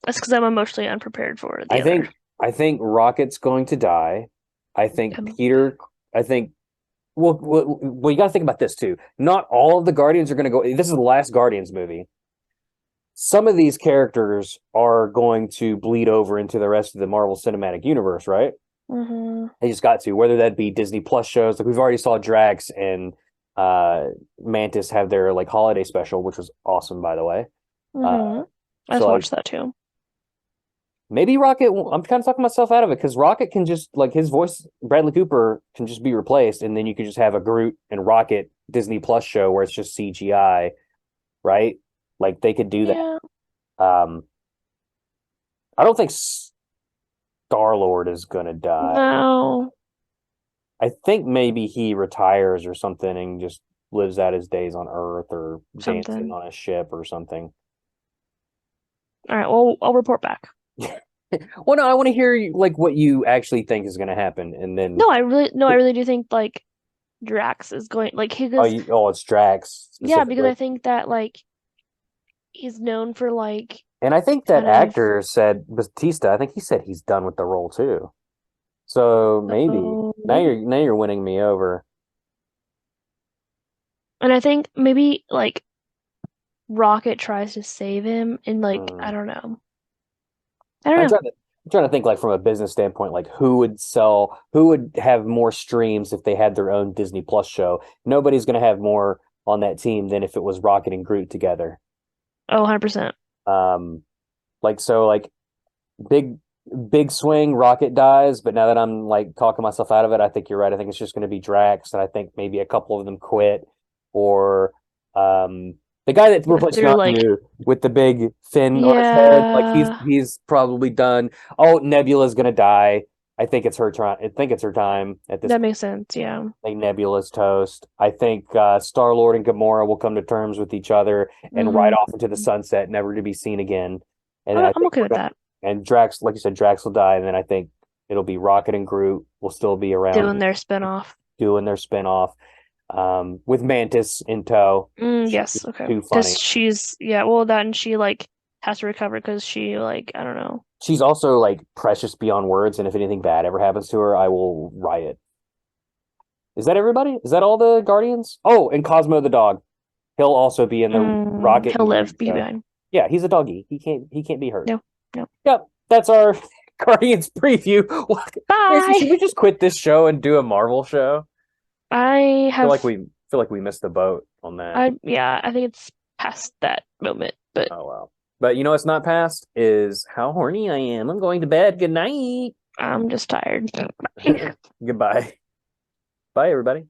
Speaker 2: That's because I'm emotionally unprepared for
Speaker 1: I
Speaker 2: the other.
Speaker 1: think I think Rocket's going to die. I think
Speaker 2: Um,
Speaker 1: Peter. I think. Well, you got to think about this too. Not all of the Guardians are going to go. This is the last Guardians movie. Some of these characters are going to bleed over into the rest of the Marvel Cinematic Universe, right?
Speaker 2: mhm.
Speaker 1: They just got to, whether that be Disney Plus shows. Like we've already saw Drax and Mantis have their like holiday special, which was awesome, by the way. Uh,
Speaker 2: Mhm. I
Speaker 1: so
Speaker 2: just
Speaker 1: like
Speaker 2: watched that too.
Speaker 1: maybe Rocket. I'm kind of talking myself out of it because Rocket can just, like, his voice, Bradley Cooper can just be replaced, and then you could just have a Groot and Rocket Disney Plus show where it's just CGI, right? Like they could do that.
Speaker 2: Yeah.
Speaker 1: Um, I don't think Star Lord is gonna die.
Speaker 2: No.
Speaker 1: I think maybe he retires or something and just lives out his days on Earth or dancing
Speaker 2: Something.
Speaker 1: on a ship or something.
Speaker 2: All right. Well, I'll report back.
Speaker 1: Well, no, I want to hear like what you actually think is going to happen, and then
Speaker 2: No, I really do think like Drax is going like because
Speaker 1: it's Drax
Speaker 2: yeah, because
Speaker 1: specifically.
Speaker 2: I think that like he's known for like
Speaker 1: And I think that
Speaker 2: kind of
Speaker 1: actor said, Batista, I think he said he's done with the role too. So maybe
Speaker 2: so
Speaker 1: now you're winning me over.
Speaker 2: and I think maybe like Rocket tries to save him and like I
Speaker 1: Hmm.
Speaker 2: don't know. I don't
Speaker 1: I'm
Speaker 2: know.
Speaker 1: trying to think, like, from a business standpoint, like who would have more streams if they had their own Disney Plus show. Nobody's going to have more on that team than if it was Rocket and Groot together.
Speaker 2: Oh, 100%.
Speaker 1: Um, like, so like big big swing, Rocket dies, but now that I'm like talking myself out of it, I think you're right. I think it's just going to be Drax, and I think maybe a couple of them quit, or the guy that
Speaker 2: Go
Speaker 1: replaced
Speaker 2: through like
Speaker 1: Yondu with the big fin on his head, like
Speaker 2: yeah,
Speaker 1: he's probably done. Oh, Nebula's going to die. I think it's her time. I think it's her time at this
Speaker 2: that
Speaker 1: point.
Speaker 2: makes sense. Yeah.
Speaker 1: I think Nebula's toast. I think Star Lord and Gamora will come to terms with each other and ride
Speaker 2: Mm-hmm.
Speaker 1: off into the sunset, never to be seen again. And then I
Speaker 2: I'm
Speaker 1: think
Speaker 2: okay with that.
Speaker 1: and Drax, like you said, Drax will die, and then I think it'll be Rocket and Groot will still be around
Speaker 2: Doing their spinoff.
Speaker 1: doing their spinoff, with Mantis in tow. She's
Speaker 2: Yes,
Speaker 1: just
Speaker 2: okay.
Speaker 1: too
Speaker 2: Because
Speaker 1: funny.
Speaker 2: she's yeah, well that and she like has to recover because she like I don't know.
Speaker 1: She's also like precious beyond words, and if anything bad ever happens to her, I will riot. Is that everybody? Is that all the Guardians? Oh, and Cosmo the dog. He'll also be in the Rocket
Speaker 2: He'll
Speaker 1: and
Speaker 2: live,
Speaker 1: Groot
Speaker 2: be
Speaker 1: show.
Speaker 2: behind.
Speaker 1: Yeah, he's a doggy. He can't be hurt.
Speaker 2: No, no.
Speaker 1: Yep, that's our Guardians preview. Gracie, should
Speaker 2: Bye.
Speaker 1: we just quit this show and do a Marvel show?
Speaker 2: I have
Speaker 1: Feel like we missed the boat on that.
Speaker 2: I yeah, I think it's past that moment, but
Speaker 1: Oh well. But you know what's not past is how horny I am. I'm going to bed. Good night.
Speaker 2: I'm just tired.
Speaker 1: Goodbye. Bye everybody.